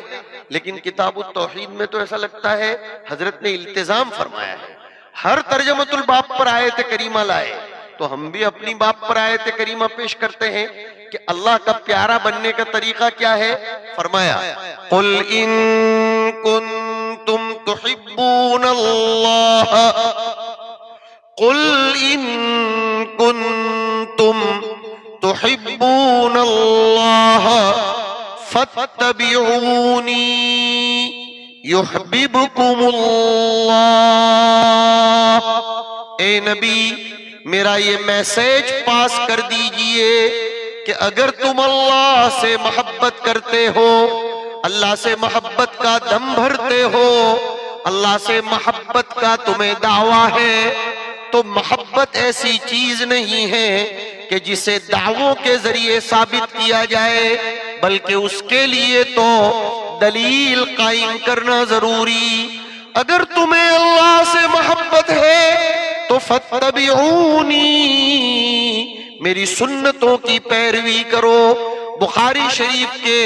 لیکن کتاب التوحید میں تو ایسا لگتا ہے حضرت نے التزام فرمایا ہے ہر ترجمۃ الباب پر آیت کریمہ لائے، تو ہم بھی اپنی باب پر آیت کریمہ پیش کرتے ہیں کہ اللہ کا پیارا بننے کا طریقہ کیا ہے. فرمایا قل ان کنتم تحبون اللہ، قل ان کنتم تحبون اللہ فاتبعونی یحببکم اللہ. اے نبی میرا یہ میسج پاس کر دیجئے کہ اگر تم اللہ سے محبت کرتے ہو، اللہ سے محبت کا دم بھرتے ہو، اللہ سے محبت کا تمہیں دعویٰ ہے، تو محبت ایسی چیز نہیں ہے کہ جسے دعووں کے ذریعے ثابت کیا جائے، بلکہ اس کے لیے تو دلیل قائم کرنا ضروری. اگر تمہیں اللہ سے محبت ہے تو فاتبعونی، میری سنتوں کی پیروی کرو. بخاری شریف کے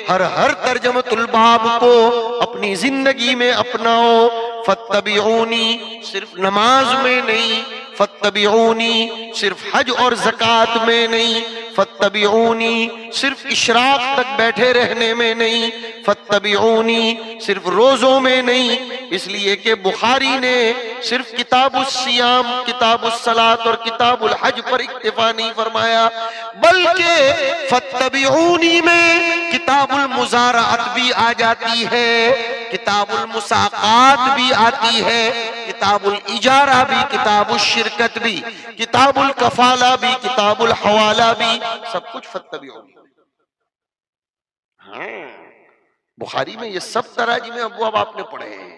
ہر ترجمۃ الباب کو اپنی زندگی میں اپناؤ. فاتبعونی صرف نماز میں نہیں، فاتبعونی صرف حج اور زکوٰۃ میں نہیں، فاتبعونی صرف اشراق تک بیٹھے رہنے میں نہیں، فاتبعونی صرف روزوں میں نہیں. اس لیے کہ بخاری نے صرف کتاب الصیام، کتاب الصلاۃ اور کتاب الحج پر اکتفا نہیں فرمایا، بلکہ فاتبعونی میں کتاب المزارعت بھی آ جاتی ہے، کتاب المساقات بھی آتی ہے، کتاب الاجارہ بھی، کتاب الشرکت بھی، کتاب الکفالہ بھی، کتاب الحوالہ بھی، سب کچھ فاتبعونی. ہاں بخاری میں یہ سب تراجم ابواب آپ نے پڑھے ہیں.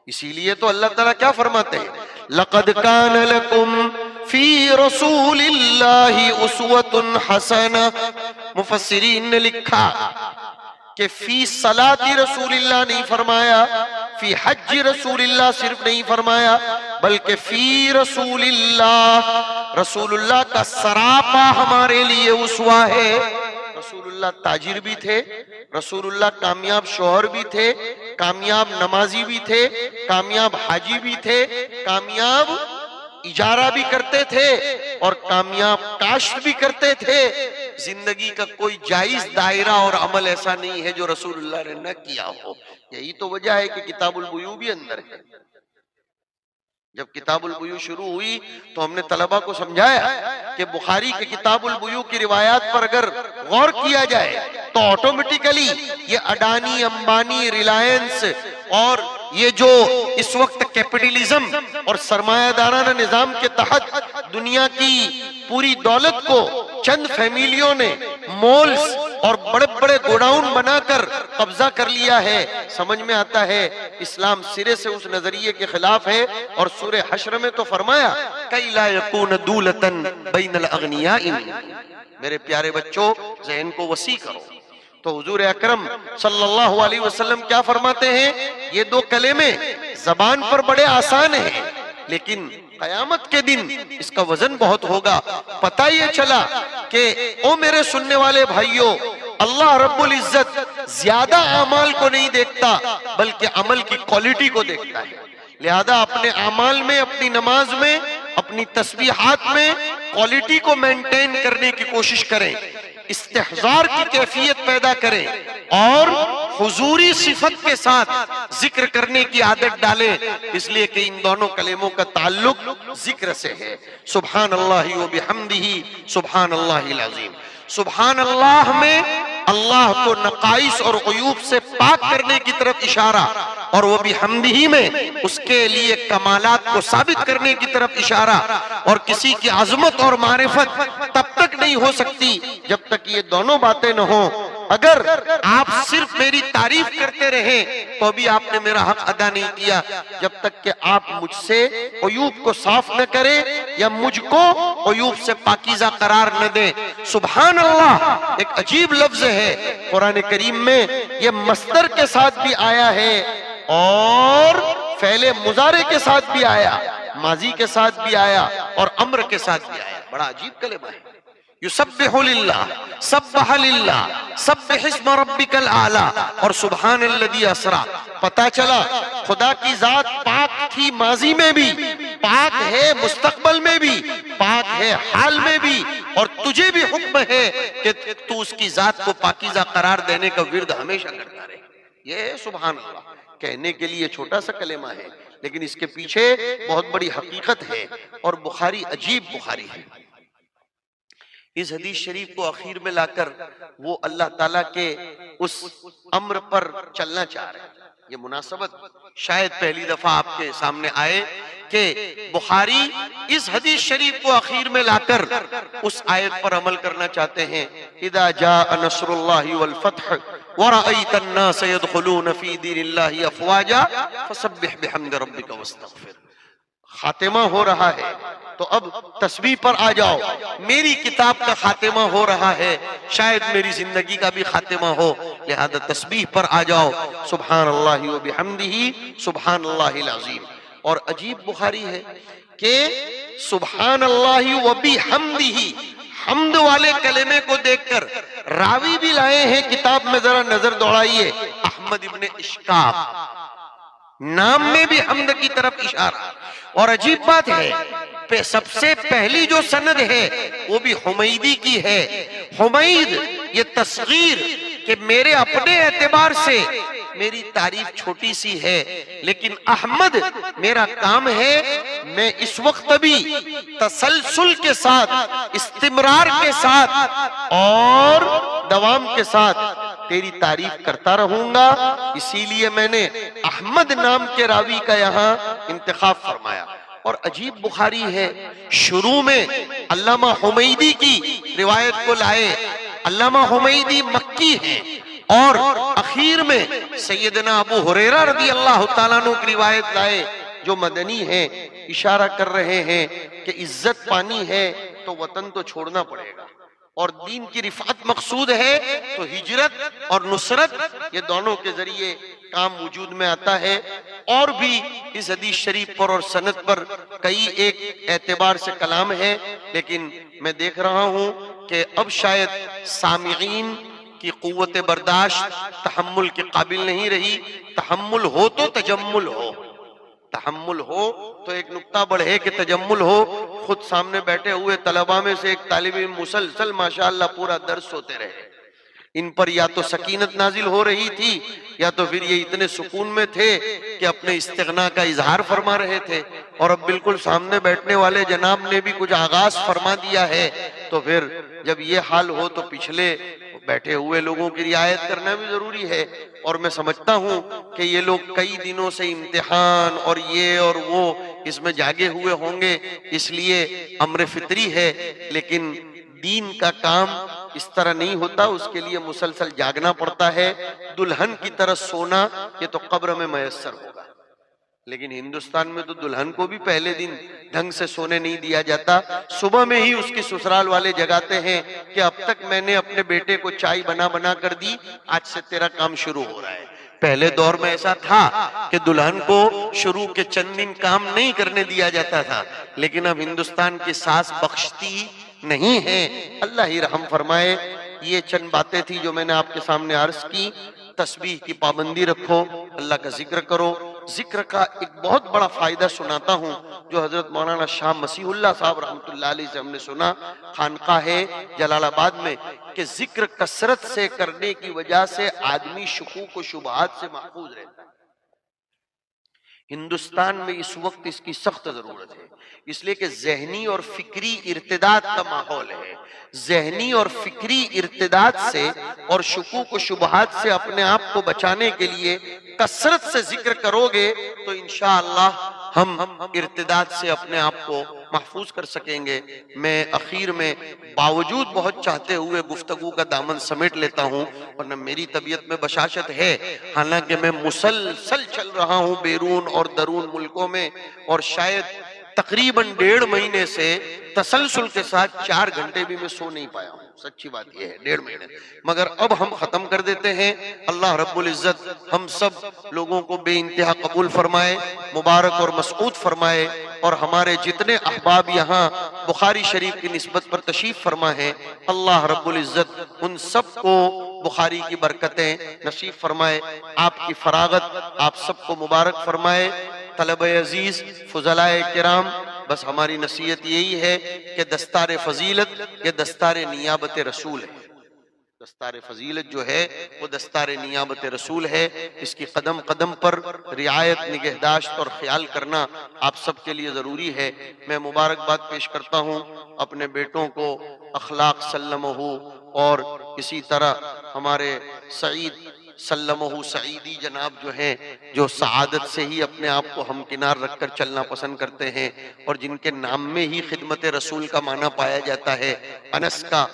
اسی لیے تو اللہ تعالیٰ کیا فرماتے ہیں؟ لَقَدْ كَانَ لَكُمْ فِي رَسُولِ اللَّهِ أُسْوَةٌ حَسَنَةٌ. مفسرین نے لکھا کہ فی صلاۃ رسول اللہ نہیں فرمایا، فی حج رسول اللہ صرف نہیں فرمایا، بلکہ فی رسول اللہ، رسول اللہ کا سراپا ہمارے لیے اسوہ ہے. رسول اللہ تاجر بھی تھے، رسول اللہ کامیاب شوہر بھی تھے، کامیاب نمازی بھی تھے، کامیاب حاجی بھی تھے، کامیاب اجارہ بھی کرتے تھے اور کامیاب کاشت بھی کرتے تھے. زندگی کا کوئی جائز دائرہ اور عمل ایسا نہیں ہے جو رسول اللہ نے نہ کیا ہو. یہی تو وجہ ہے کہ کتاب البیوع بھی اندر ہے. جب کتاب البیوع شروع ہوئی تو ہم نے طلبہ کو سمجھایا کہ بخاری کے کتاب البیوع کی روایات پر اگر غور کیا جائے تو آٹومیٹیکلی یہ اڈانی، امبانی، ریلائنس اور یہ جو اس وقت کیپٹلزم اور سرمایہ دارانہ نظام کے تحت دنیا کی پوری دولت کو چند فیملیوں نے مولز اور بڑے بڑے گوڈاؤن بنا کر قبضہ کر لیا ہے، سمجھ میں آتا ہے اسلام سرے سے اس نظریے کے خلاف ہے. اور سورہ حشر میں تو فرمایا کَإْ لَا يَكُونَ دُولَةً بَيْنَ الْأَغْنِيَاءِ. میرے پیارے بچوں ذہن کو وسیع کرو. تو حضور اکرم صلی اللہ علیہ وسلم کیا فرماتے ہیں؟ یہ دو کلمے زبان پر بڑے آسان ہیں، لیکن قیامت کے دن اس کا وزن بہت ہوگا. پتہ یہ چلا کہ او میرے سننے والے بھائیوں، اللہ رب العزت زیادہ اعمال کو نہیں دیکھتا بلکہ عمل کی کوالٹی کو دیکھتا ہے. لہذا اپنے اعمال میں، اپنی نماز میں، اپنی تسبیحات میں کوالٹی کو مینٹین کرنے کی کوشش کریں، استحضار کی کیفیت پیدا کریں اور حضوری صفت کے ساتھ ذکر کرنے کی عادت ڈالیں، اس لیے کہ ان دونوں کلموں کا تعلق ذکر سے ہے. سبحان اللہ و بحمدہ سبحان اللہ العظیم. سبحان اللہ میں اللہ کو نقائص اور عیوب سے پاک کرنے کی طرف اشارہ، اور وہ بحمدہ میں اس کے لیے کمالات کو ثابت کرنے کی طرف اشارہ. اور کسی کی عظمت اور معرفت تب تک نہیں ہو سکتی جب تک یہ دونوں باتیں نہ ہوں. اگر آپ صرف میری تعریف کرتے رہیں تو ابھی آپ نے میرا حق ادا نہیں کیا. جب تک کہ آپ مجھ سے عیوب کو صاف نہ کریں یا مجھ کو عیوب سے پاکیزہ قرار نہ دیں. سبحان اللہ ایک عجیب لفظ ہے، قرآن کریم میں یہ مصدر کے ساتھ بھی آیا ہے اور فعل مضارع کے ساتھ بھی آیا، ماضی کے ساتھ بھی آیا اور امر کے ساتھ بھی آیا. بڑا عجیب کلمہ ہے. یسبح للہ، سبح للہ، سبح اسم ربک الاعلی اور سبحان الذی اسری. پتہ چلا خدا کی ذات پاک تھی ماضی میں بھی پاک ہے مستقبل میں بھی، پاک ہے حال میں بھی، اور تجھے بھی حکم ہے کہ تو اس کی ذات کو پاکیزہ قرار دینے کا ورد ہمیشہ کرتا رہے۔ یہ ہے سبحان اللہ۔ کہنے کے لیے چھوٹا سا کلمہ ہے، لیکن اس کے پیچھے بہت بڑی حقیقت ہے، اور بخاری عجیب بخاری ہے۔ اس حدیث شریف کو اخیر میں لا کر وہ اللہ تعالیٰ کے اس امر پر چلنا چاہ رہے ہیں۔ یہ مناسبت شاید پہلی دفعہ آپ کے سامنے آئے کہ بخاری اس حدیث شریف کو اخیر میں لا کر اس آیت پر عمل کرنا چاہتے ہیں، اذا جاء نصر اللہ والفتح ورأيت الناس يدخلون في دين الله افواجا فسبح بحمد ربك واستغفر۔ خاتمہ ہو رہا ہے تو اب تسبیح پر آ جاؤ، میری کتاب کا خاتمہ ہو رہا ہے، شاید میری زندگی کا بھی خاتمہ ہو، لہذا تسبیح پر آ جاؤ، سبحان اللہ وبحمدہ سبحان اللہ العظیم۔ اور عجیب بخاری ہے کہ سبحان اللہ وبحمدہ، حمد والے کلمے کو دیکھ کر راوی بھی لائے ہیں کتاب میں، ذرا نظر دوڑائیے، احمد ابن اشکاف، نام میں بھی حمد کی طرف اشارہ۔ اور عجیب بات ہے، سب سے پہلی جو سند ہے وہ بھی حمیدی کی ہے۔ حمید یہ تصغیر کہ میرے اپنے اعتبار سے میری تعریف چھوٹی سی ہے، لیکن احمد میرا کام ہے، میں اس وقت بھی تسلسل کے ساتھ، استمرار کے ساتھ اور دوام کے ساتھ تیری تعریف کرتا رہوں گا، اسی لیے میں نے احمد نام کے راوی کا یہاں انتخاب فرمایا۔ اور عجیب بخاری ہے، شروع میں علامہ حمیدی کی روایت کو لائے، علامہ حمیدی مکی ہیں، اور اخیر میں سیدنا ابو ہریرہ رضی اللہ تعالیٰ عنہ کی روایت لائے جو مدنی ہیں، اشارہ کر رہے ہیں کہ عزت پانی ہے تو وطن تو چھوڑنا پڑے گا، اور دین کی رفعت مقصود ہے تو ہجرت اور نصرت یہ دونوں کے ذریعے کام وجود میں آتا ہے۔ اور بھی اس حدیث شریف پر اور سند پر کئی ایک اعتبار سے کلام ہے، لیکن میں دیکھ رہا ہوں کہ اب شاید سامعین کی قوت برداشت تحمل کے قابل نہیں رہی۔ تحمل ہو تو تجمل ہو، تحمل ہو تو ایک نقطہ بڑھے کہ تجمل ہو۔ خود سامنے بیٹھے ہوئے طلباء میں سے ایک طالب علم مسلسل ماشاءاللہ پورا درس ہوتے رہے، ان پر یا تو سکینت نازل ہو رہی تھی یا تو پھر یہ اتنے سکون میں تھے کہ اپنے استغنا کا اظہار فرما رہے تھے، اور اب بالکل سامنے بیٹھنے والے جناب نے بھی کچھ آغاز فرما دیا ہے، تو پھر جب یہ حال ہو تو پچھلے بیٹھے ہوئے لوگوں کی رعایت کرنا بھی ضروری ہے۔ اور میں سمجھتا ہوں کہ یہ لوگ کئی دنوں سے امتحان اور یہ اور وہ اس میں جاگے ہوئے ہوں گے، اس لیے امر فطری ہے، لیکن دین کا کام اس طرح نہیں ہوتا، اس کے لیے مسلسل جاگنا پڑتا ہے۔ دلہن کی طرح سونا یہ تو قبر میں میسر ہوگا، لیکن ہندوستان میں تو دلہن کو بھی پہلے دن ڈھنگ سے سونے نہیں دیا جاتا، صبح میں ہی اس کی سسرال والے جگاتے ہیں کہ اب تک میں نے اپنے بیٹے کو چائے بنا بنا کر دی، آج سے تیرا کام شروع ہو رہا ہے۔ پہلے دور میں ایسا تھا کہ دلہن کو شروع کے چند دن کام نہیں کرنے دیا جاتا تھا، لیکن اب ہندوستان کی ساس بخشتی نہیں ہے، اللہ ہی رحم فرمائے۔ یہ چند باتیں تھی جو میں نے آپ کے سامنے عرض کی۔ تسبیح کی پابندی رکھو، اللہ کا ذکر کرو۔ ذکر کا ایک بہت بڑا فائدہ سناتا ہوں جو حضرت مولانا شاہ مسیح اللہ صاحب رحمۃ اللہ علیہ سے ہم نے سنا، خانقاہ ہے جلال آباد میں، کہ ذکر کثرت سے کرنے کی وجہ سے آدمی شکوک و شبہات سے محفوظ رہتا ہے۔ ہندوستان میں اس وقت اس کی سخت ضرورت ہے، اس لیے کہ ذہنی اور فکری ارتداد کا ماحول ہے۔ ذہنی اور فکری ارتداد سے اور شکوک و شبہات سے اپنے آپ کو بچانے کے لیے کثرت سے ذکر کرو گے تو انشاءاللہ ہم ارتداد سے اپنے آپ کو محفوظ کر سکیں گے۔ میں اخیر میں باوجود بہت چاہتے ہوئے گفتگو کا دامن سمیٹ لیتا ہوں، ورنہ میری طبیعت میں بشاشت ہے، حالانکہ میں مسلسل چل رہا ہوں بیرون اور درون ملکوں میں، اور شاید تقریباً 1.5 مہینے سے تسلسل کے ساتھ 4 گھنٹے بھی میں سو نہیں پایا ہوں، سچی بات یہ ہے 1.5 مہینے، مگر اب ہم ختم کر دیتے ہیں۔ اللہ رب العزت ہم سب لوگوں کو بے انتہا قبول فرمائے، مبارک اور مسعود فرمائے، اور ہمارے جتنے احباب یہاں بخاری شریف کی نسبت پر تشریف فرما ہے، اللہ رب العزت ان سب کو بخاری کی برکتیں نصیب فرمائے، آپ کی فراغت آپ سب کو مبارک فرمائے، طلبہ عزیز، فضلائے کرام، بس ہماری نصیحت یہی ہے کہ دستار فضیلت یہ دستار نیابت رسول ہے. دستار فضیلت جو ہے وہ دستار نیابت رسول ہے. اس کی قدم قدم پر رعایت، نگہداشت اور خیال کرنا آپ سب کے لیے ضروری ہے. میں مبارکباد پیش کرتا ہوں اپنے بیٹوں کو، اخلاق سلمہ اور اسی طرح ہمارے سعید سلمہ سعیدی جناب جو ہیں، جو سعادت سے ہی اپنے آپ کو ہمکنار رکھ کر چلنا پسند کرتے ہیں اور جن کے نام میں ہی خدمت رسول کا معنی پایا جاتا ہے، انس کا،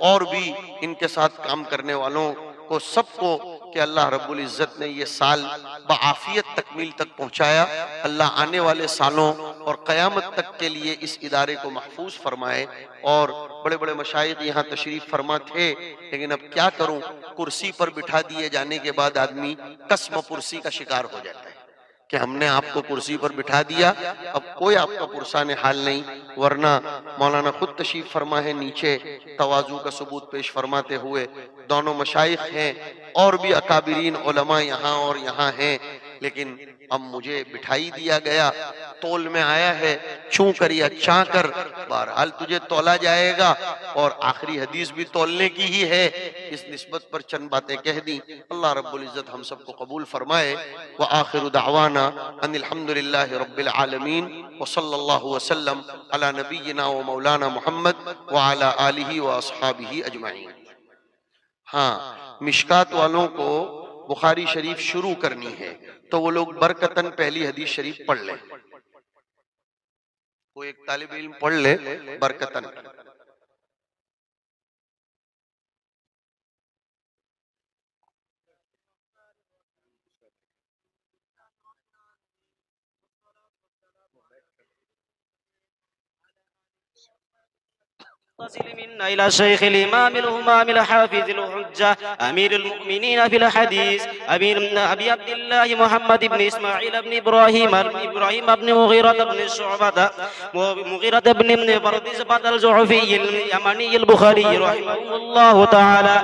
اور بھی ان کے ساتھ کام کرنے والوں کو، سب کو کہ اللہ رب العزت نے یہ سال بعافیت تکمیل تک پہنچایا. اللہ آنے والے سالوں اور قیامت تک کے لیے اس ادارے کو محفوظ فرمائے. اور بڑے بڑے مشائخ یہاں تشریف فرما تھے، لیکن اب کیا کروں، کرسی پر بٹھا دیے جانے کے بعد آدمی قسم پرسی کا شکار ہو جاتا ہے کہ ہم نے آپ کو کرسی پر بٹھا دیا، اب کوئی آپ کا پرسان حال نہیں. ورنہ مولانا خود تشریف فرما ہے نیچے، تواضع کا ثبوت پیش فرماتے ہوئے. دونوں مشائخ ہیں اور بھی اکابرین علماء یہاں اور یہاں ہیں، لیکن اب مجھے بٹھائی دیا گیا، تول میں آیا ہے، چوں کر یا چاں کر، بہرحال تجھے تولا جائے گا. اور آخری حدیث بھی تولنے کی ہی ہے، اس نسبت پر چند باتیں کہہ دیں. اللہ رب العزت ہم سب کو قبول فرمائے. وآخر دعوانا ان الحمدللہ رب العالمین، وصلی اللہ وسلم علی نبینا و مولانا محمد وعلی آلہ واصحابہ اجمعین. ہاں، مشکات والوں کو بخاری شریف شروع کرنی ہے تو وہ لوگ برکتاً پہلی حدیث شریف پڑھ لیں. کوئی ایک طالب علم پڑھ لے برکتاً. منا إلى شيخ الإمام الهمام الحافظ الحجة أمير المؤمنين في الحديث أبي عبد الله محمد بن إسماعيل بن إبراهيم بن مغيرة بن شعبة مغيرة بن بردزبة الجعفي اليمني البخاري رحمه الله تعالى.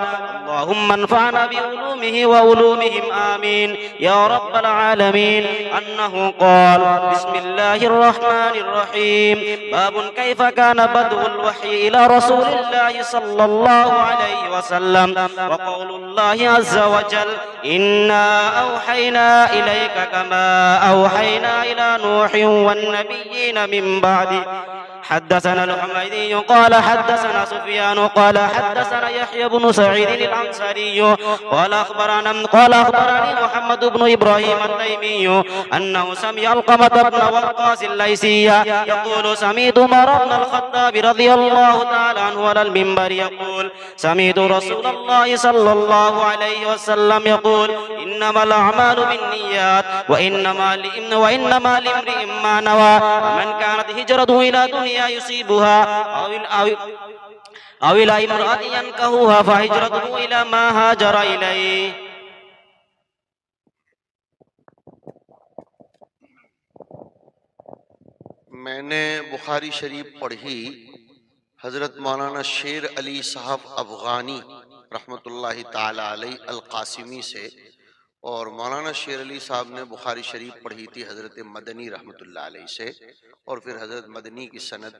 اللهم انفعنا بعلومه وعلومهم آمين يا رب العالمين. أنه قال: بسم الله الرحمن الرحيم. باب كيف كان بدء الوحي إلى رسول الله صلى الله عليه وسلم. وقول الله عز وجل: إنا أوحينا إليك كما أوحينا إلى نوح والنبيين من بعده. حدثنا الحميدي قال حدثنا سفيان قال حدثنا يحيى بن سعيد الأنصاري قال أخبرني محمد بن إبراهيم التيمي أنه سمع علقمة بن وقاص الليثي يقول: سمعت عمر بن الخطاب رضي الله تعالى عنه على المنبر يقول: سمعت رسول الله صلى الله عليه وسلم يقول: إنما الأعمال بالنيات وإنما لامرئ ما نوى. ومن كانت هجرته إلى دنيا يصيبها أو إلى امرأة ينكحها فهجرته إلى ما هاجر إليه. میں نے بخاری شریف پڑھی حضرت مولانا شیر علی صاحب افغانی رحمۃ اللہ تعالی علیہ القاسمی سے، اور مولانا شیر علی صاحب نے بخاری شریف پڑھی تھی حضرت مدنی رحمۃ اللہ علیہ سے، اور پھر حضرت مدنی کی سند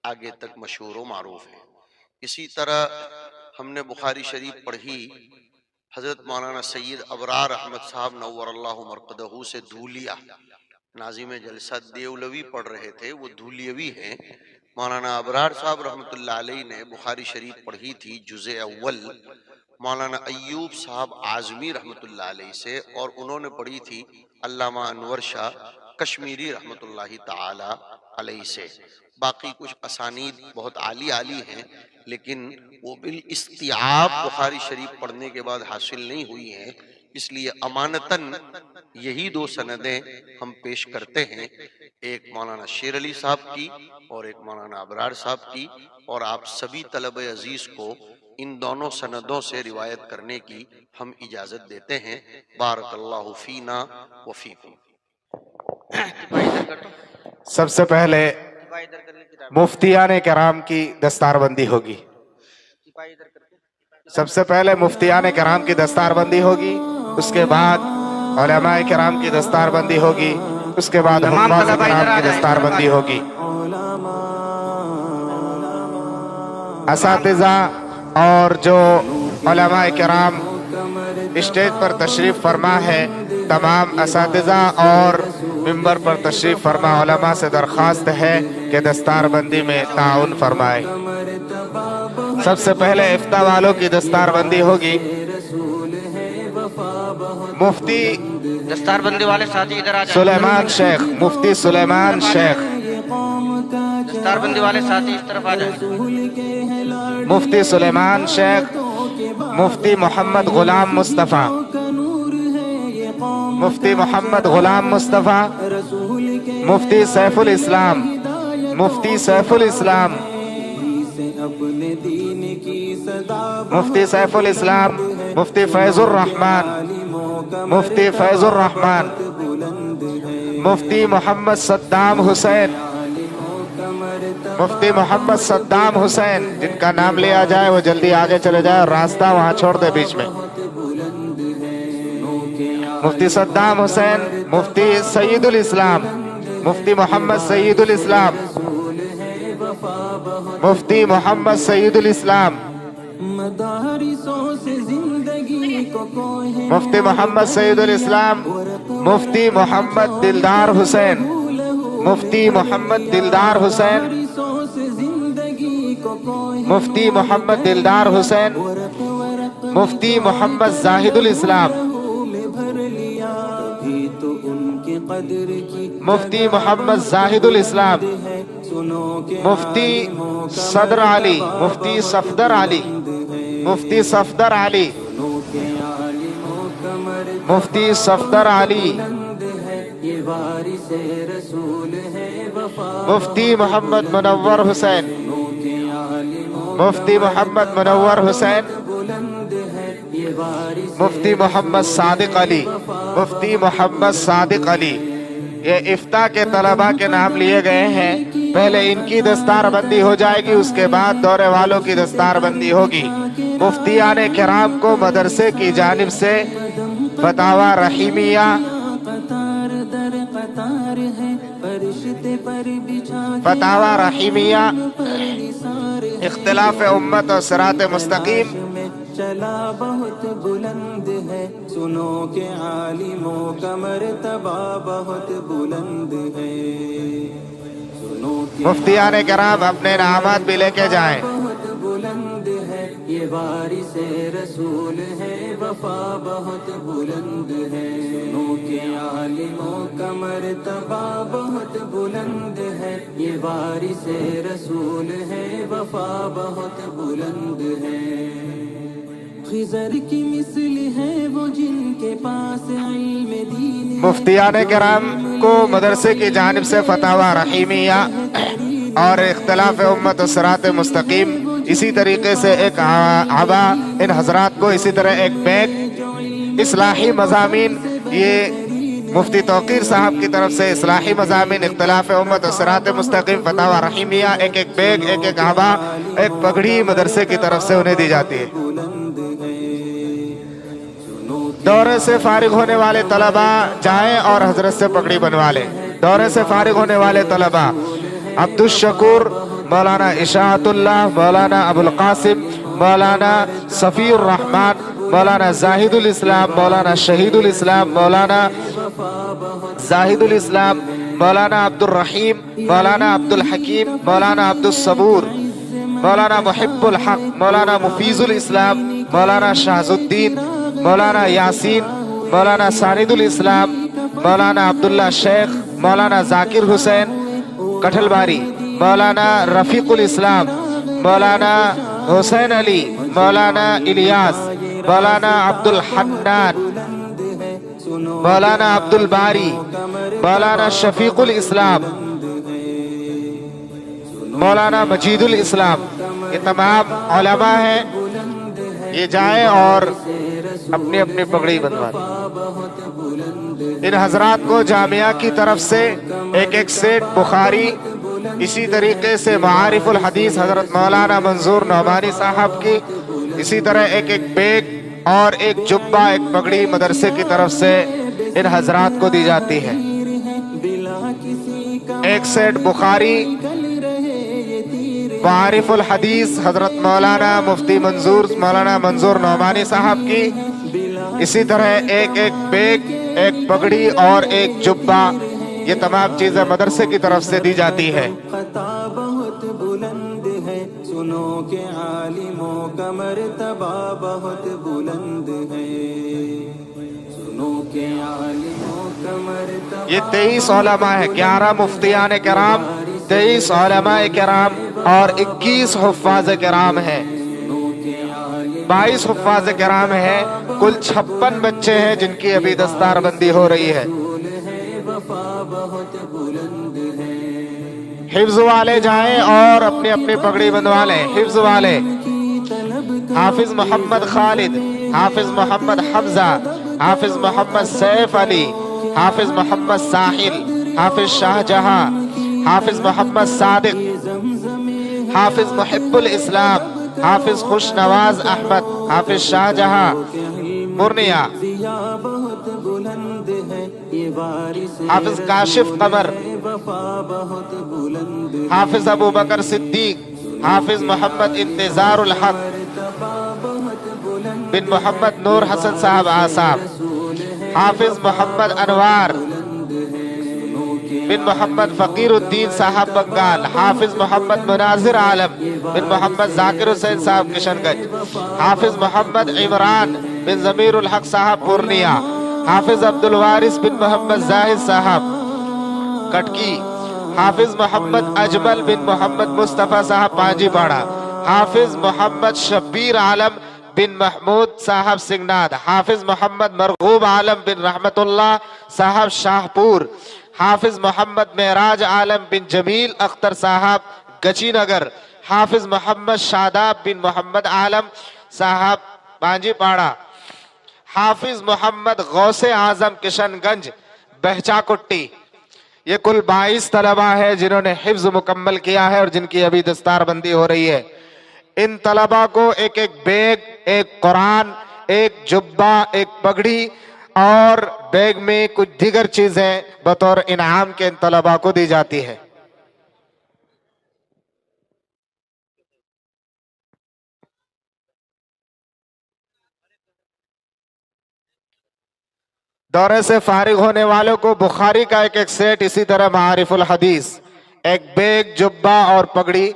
آگے تک مشہور و معروف ہے. اسی طرح ہم نے بخاری شریف پڑھی حضرت مولانا سید ابرار احمد صاحب نور اللہ مرقدہ سے دھولیا. ناظم جلسہ دیولوی پڑھ رہے تھے، وہ دھولیوی ہیں. مولانا ابرار صاحب رحمۃ اللہ علیہ نے بخاری شریف پڑھی تھی جزء اول مولانا ایوب صاحب اعظمی رحمۃ اللہ علیہ سے، اور انہوں نے پڑھی تھی علامہ انور شاہ کشمیری رحمۃ اللہ تعالی علیہ سے. باقی کچھ اسانید بہت عالی ہیں، لیکن وہ بالاستیعاب بخاری شریف پڑھنے کے بعد حاصل نہیں ہوئی ہیں، اس لیے امانتاً یہی دو سندیں ہم پیش کرتے ہیں، ایک مولانا شیر علی صاحب کی اور ایک مولانا ابرار صاحب کی، اور آپ سبھی طلبہ عزیز کو ان دونوں سندوں سے روایت کرنے کی ہم اجازت دیتے ہیں. بارک اللہ فینا و فیکم. سب سے پہلے مفتیان کرام کی دستار بندی ہوگی. سب سے پہلے مفتیان کرام کی دستار بندی ہوگی، اس کے بعد علماء کرام کی دستار بندی ہوگی، اس کے بعد حفاظ کرام کی دستار بندی ہوگی۔ اساتذہ اور جو علماء کرام اسٹیج پر تشریف فرما ہے، تمام اساتذہ اور ممبر پر تشریف فرما علماء سے درخواست ہے کہ دستار بندی میں تعاون فرمائے۔ سب سے پہلے افتاء والوں کی دستار بندی ہوگی۔ مفتی دستار بندی والے ساتھی ادھر آ جائیں۔ سلیمان شیخ، مفتی سلیمان شیخ، دستار بندی والے ساتھی اس طرف آ جائیں۔ مفتی سلیمان شیخ، مفتی محمد غلام مصطفیٰ، مفتی محمد غلام مصطفیٰ، مفتی سیف الاسلام، مفتی سیف الاسلام، مفتی سیف الاسلام، مفتی فیض الرحمن، مفتی فیض الرحمن، مفتی محمد صدام حسین، مفتی محمد صدام حسین، جن کا نام لیا جائے وہ جلدی آگے چلے جائے اور راستہ وہاں چھوڑ دے بیچ میں۔ مفتی صدام حسین، مفتی سید الاسلام، مفتی محمد سید الاسلام، مفتی محمد سید الاسلام، مفتی محمد سید الاسلام، مفتی محمد دلدار حسین، مفتی محمد دلدار حسین، مفتی محمد دلدار حسین، مفتی محمد زاہد الاسلام، مفتی محمد زاہد الاسلام، مفتی صدر علی، مفتی صفدر علی، مفتی صفدر علی، مفتی صفدر علی، مفتی محمد منور حسین، مفتی محمد منور حسین، مفتی محمد صادق علی، مفتی محمد صادق علی۔ یہ افتاء کے طلباء کے نام لیے گئے ہیں، پہلے ان کی دستار بندی ہو جائے گی، اس کے بعد دورے والوں کی دستار بندی ہوگی۔ مفتیان کرام کو مدرسے کی جانب سے فتاوی رحیمیہ، فتاوی رحیمیہ، اختلاف امت اور صراط مستقیم، چلا بہت بلند ہے، سنو کہ عالموں کا مرتبہ بہت بلند ہے، سنو کہ مفتیان کرام اپنے انعامات بھی لے کے جائیں۔ بہت بلند ہے، یہ وارث رسول ہے، وفا بہت بلند ہے، سنو کہ عالموں کا مرتبہ بہت بلند ہے، یہ وارث رسول ہے، وفا بہت بلند ہے۔ خضر کی مثل ہے وہ جن کے پاس علم دین، مفتیان کرام کو مدرسے کی جانب سے فتاوی رحیمیہ اور اختلاف امت و صراط مستقیم، اسی طریقے سے ایک عبا ان حضرات کو، اسی طرح ایک بیگ، اصلاحی مضامین، یہ مفتی توقیر صاحب کی طرف سے اصلاحی مضامین، اختلاف امت و صراط مستقیم، فتاوی رحیمیہ، ایک ایک بیگ، ایک ایک عبا، ایک پگڑی مدرسے کی طرف سے انہیں دی جاتی ہے۔ دورے سے فارغ ہونے والے طلباء جائیں اور حضرت سے پگڑی بنوا لیں۔ دورے سے فارغ ہونے والے طلباء عبدالشکور، مولانا اشاعت اللہ، مولانا ابوالقاسم، مولانا صفی الرحمن، مولانا زاہد الاسلام، مولانا شہید الاسلام، مولانا زاہد الاسلام، مولانا عبد الرحیم، مولانا عبد الحکیم، مولانا عبد الصبور، مولانا محب الحق، مولانا مفیض الاسلام، مولانا شاہز الدین، مولانا یاسین، مولانا ساند الاسلام، مولانا عبداللہ شیخ، مولانا ذاکر حسین کٹھل باری، مولانا رفیق الاسلام، مولانا حسین علی، مولانا الیاس، مولانا عبد الحنان، مولانا عبد الباری، مولانا شفیق الاسلام، مولانا مجید الاسلام، یہ تمام علماء ہیں، یہ جائیں اور اپنی اپنی پگڑی بنوا دیں۔ ان حضرات کو جامعہ کی طرف سے ایک ایک سیٹ بخاری، اسی طریقے سے معارف الحدیث حضرت مولانا منظور نعمانی صاحب کی، اسی طرح ایک ایک بیگ اور ایک جبہ، ایک پگڑی مدرسے کی طرف سے ان حضرات کو دی جاتی ہے۔ ایک سیٹ بخاری معارف الحدیث حضرت مولانا مفتی مولانا منظور نعمانی صاحب کی، اسی طرح ایک ایک بیگ، ایک پگڑی اور ایک جبہ، یہ تمام چیزیں مدرسے کی طرف سے دی جاتی ہے۔ خطا بہت بلند ہے، سنو کہ عالموں کا مرتبہ بہت بلند ہے، سنو کہ عالموں کا مرتبہ۔ یہ 23 علماء ہیں، 11 مفتیان کرام، 23 علماء کرام اور 21 حفاظ کرام ہیں، 22 حفاظ کرام ہیں، کل 56 بچے ہیں جن کی ابھی دستار بندی ہو رہی ہے۔ حفظ والے جائیں اور اپنی اپنی پگڑی بندوا لیں۔ حفظ والے حافظ محمد خالد، حافظ محمد حمزہ، حافظ محمد سیف علی، حافظ محمد ساحل، حافظ شاہ جہاں، حافظ محمد صادق، حافظ محب الاسلام، حافظ خوش نواز احمد، حافظ شاہ جہاں مرنیہ، حافظ کاشف قمر، حافظ ابو بکر صدیق، حافظ محمد انتظار الحق بن محمد نور حسن صاحب آصاب، حافظ محمد انوار بن محمد فقیر الدین صاحب بنگال، حافظ محمد مناظر عالم بن محمد ذاکر حسین صاحب کشن گنج، حافظ محمد عمران بن ضمیر الحق صاحب پورنیہ، حافظ عبدالوارث بن محمد زاہد صاحب کٹکی، حافظ محمد اجمل بن محمد مصطفیٰ صاحب پانجی باڑہ، حافظ محمد شبیر عالم بن محمود صاحب سنگناد، حافظ محمد مرغوب عالم بن رحمت اللہ صاحب شاہپور، حافظ محمد معراج عالم بن جمیل اختر صاحب گچی نگر، حافظ محمد شاداب بن محمد عالم صاحب پانجی پاڑا، حافظ محمد غوث اعظم کشن گنج بہچا کٹی۔ یہ کل 22 طلبہ ہے جنہوں نے حفظ مکمل کیا ہے اور جن کی ابھی دستار بندی ہو رہی ہے۔ ان طلبہ کو ایک ایک بیگ، ایک قرآن، ایک جبہ، ایک پگڑی اور بیگ میں کچھ دیگر چیزیں بطور انعام کے ان طلبہ کو دی جاتی ہے۔ دورے سے فارغ ہونے والوں کو بخاری کا ایک ایک سیٹ، اسی طرح معارف الحدیث، ایک بیگ، جبہ اور پگڑی۔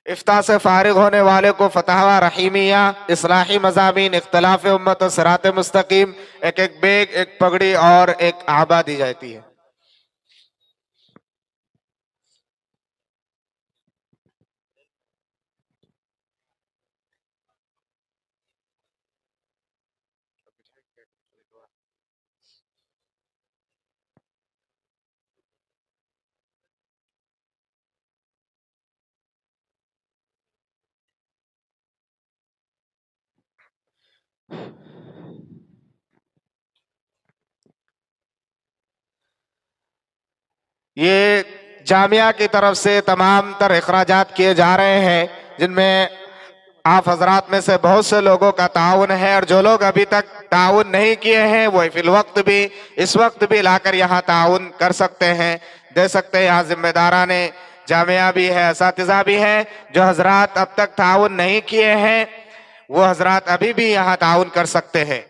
افتاح سے فارغ ہونے والے کو فتاوی رحیمیہ، اصلاحی مضامین، اختلاف امت و صراط مستقیم، ایک ایک بیگ، ایک پگڑی اور ایک عبا دی جاتی ہے۔ یہ جامعہ کی طرف سے تمام تر اخراجات کیے جا رہے ہیں، جن میں آپ حضرات میں سے بہت سے لوگوں کا تعاون ہے، اور جو لوگ ابھی تک تعاون نہیں کیے ہیں وہ فی الوقت بھی، اس وقت بھی لا کر یہاں تعاون کر سکتے ہیں، دے سکتے ہیں۔ یہاں ذمہ داران جامعہ بھی ہے، اساتذہ بھی ہیں۔ جو حضرات اب تک تعاون نہیں کیے ہیں وہ حضرات ابھی بھی یہاں تعاون کر سکتے ہیں۔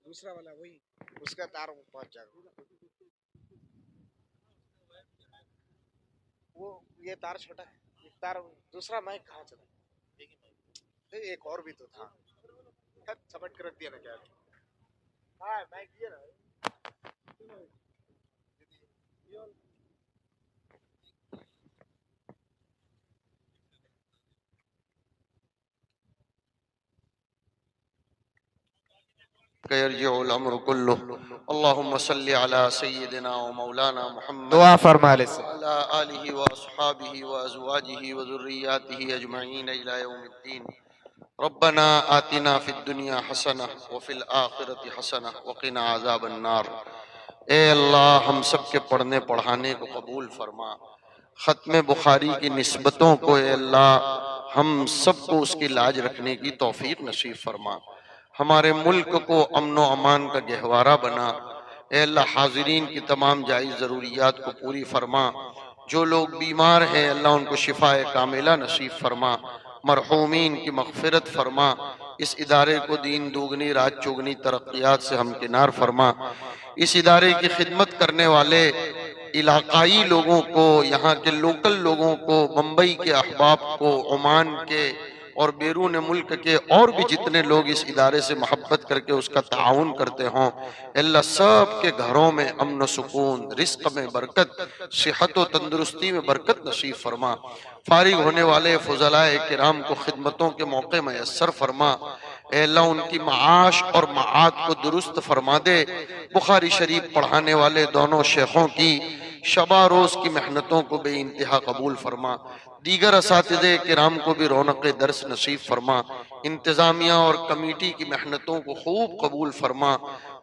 دوسرا والا وہی اس کا تار پہنچ جائے گا، وہ یہ تار چھوٹا ہے، یہ تار دوسرا مائک کہاں چلا، ایک اور بھی تو تھا، سمجھ کے رکھ دیا نا کیا؟ ہاں مائک دیا نا۔ يرجع الامر كله اللهم صل على سيدنا ومولانا محمد دعا فرما لے سے وعلى آله وأصحابه وأزواجه وذرياته أجمعين إلى يوم الدين ربنا آتنا في الدنيا حسنة وفي الآخرة حسنة وقنا عذاب النار۔ اے اللہ ہم سب کے پڑھنے پڑھانے کو قبول فرما، ختم بخاری کی نسبتوں کو اے اللہ ہم سب کو اس کی لاج رکھنے کی توفیق نصیب فرما، ہمارے ملک کو امن و امان کا گہوارہ بنا۔ اے اللہ حاضرین کی تمام جائز ضروریات کو پوری فرما، جو لوگ بیمار ہیں اللہ ان کو شفاء کاملہ نصیب فرما، مرحومین کی مغفرت فرما، اس ادارے کو دین دوگنی رات چوگنی ترقیات سے ہمکنار فرما، اس ادارے کی خدمت کرنے والے علاقائی لوگوں کو، یہاں کے لوکل لوگوں کو، بمبئی کے احباب کو، عمان کے اور بیرون ملک کے اور بھی جتنے لوگ اس ادارے سے محبت کر کے اس کا تعاون کرتے ہوں، اللہ سب کے گھروں میں امن و سکون، رزق میں برکت، صحت و تندرستی میں برکت نصیب فرما، فارغ ہونے والے فضلاء کرام کو خدمتوں کے موقع میسر فرما، اے اللہ ان کی معاش اور معاد کو درست فرما دے، بخاری شریف پڑھانے والے دونوں شیخوں کی شبہ روز کی محنتوں کو بے انتہا قبول فرما، دیگر اساتذہ کرام کو بھی رونق درس نصیب فرما، انتظامیہ اور کمیٹی کی محنتوں کو خوب قبول فرما،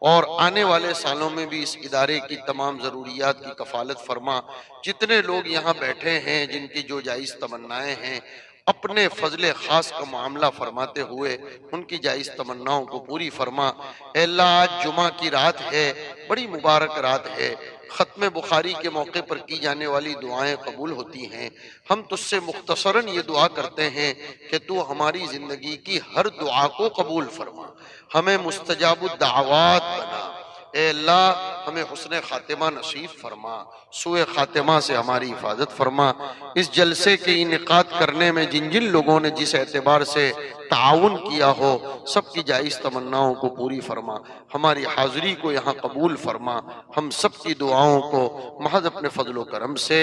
اور آنے والے سالوں میں بھی اس ادارے کی تمام ضروریات کی کفالت فرما۔ جتنے لوگ یہاں بیٹھے ہیں جن کی جو جائز تمنائیں ہیں، اپنے فضل خاص کا معاملہ فرماتے ہوئے ان کی جائز تمناؤں کو پوری فرما۔ اے اللہ آج جمعہ کی رات ہے، بڑی مبارک رات ہے، ختم بخاری کے موقع پر کی جانے والی دعائیں قبول ہوتی ہیں، ہم تجھ سے مختصراً یہ دعا کرتے ہیں کہ تو ہماری زندگی کی ہر دعا کو قبول فرما، ہمیں مستجاب الدعوات بنا، اے اللہ ہمیں حسن خاتمہ نصیب فرما، سوء خاتمہ سے ہماری حفاظت فرما۔ اس جلسے کے انعقاد کرنے میں جن جن لوگوں نے جس اعتبار سے تعاون کیا ہو، سب کی جائز تمناؤں کو پوری فرما، ہماری حاضری کو یہاں قبول فرما، ہم سب کی دعاؤں کو محض اپنے فضل و کرم سے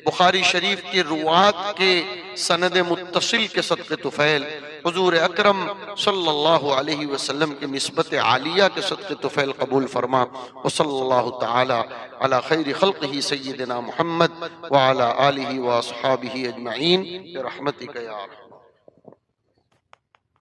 بخاری شریف کی روات کے سند متصل کے صدقے طفیل، حضور اکرم صلی اللہ علیہ وسلم کی نسبت عالیہ کے صدقے طفیل قبول فرما، وصلی اللہ تعالی علی خیر خلقہ سیدنا محمد وعلی آلہ واصحابہ اجمعین برحمتک یا ارحم۔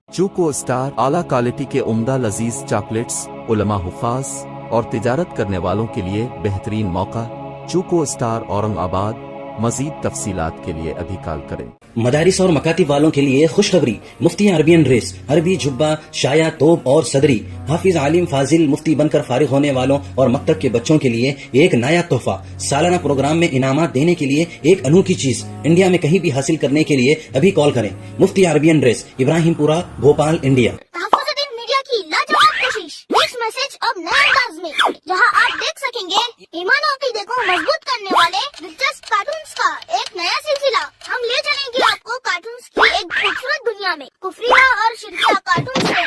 چوکو اسٹار اعلیٰ کوالٹی کے عمدہ لذیذ چاکلیٹس، علماء حفاظ اور تجارت کرنے والوں کے لیے بہترین موقع۔ چوکو اسٹار اورنگ آباد، مزید تفصیلات کے لیے ابھی کال کریں۔ مدارس اور مکاتب والوں کے لیے خوشخبری، مفتی عربین ڈریس، عربی جبہ، شایا، توپ اور صدری، حافظ عالم فاضل مفتی بن کر فارغ ہونے والوں اور مکتب کے بچوں کے لیے ایک نیا تحفہ، سالانہ پروگرام میں انعامات دینے کے لیے ایک انوکھی چیز، انڈیا میں کہیں بھی حاصل کرنے کے لیے ابھی کال کریں۔ مفتی عربین ڈریس، ابراہیم پورہ، بھوپال، انڈیا۔ تحفظ میڈیا کی لاجواب کوشش، نیکسٹ میسج اب نئے انداز میں، جہاں آپ دیکھ سکیں گے ایمان و عقیدے کو مضبوط کرنے والے دلچسپ کارٹونز کا ایک نیا سلسلہ۔ ہم لے چلیں گے آپ کو کارٹونز کی ایک خوبصورت دنیا میں، کفریہ اور شرکیہ کارٹونز سے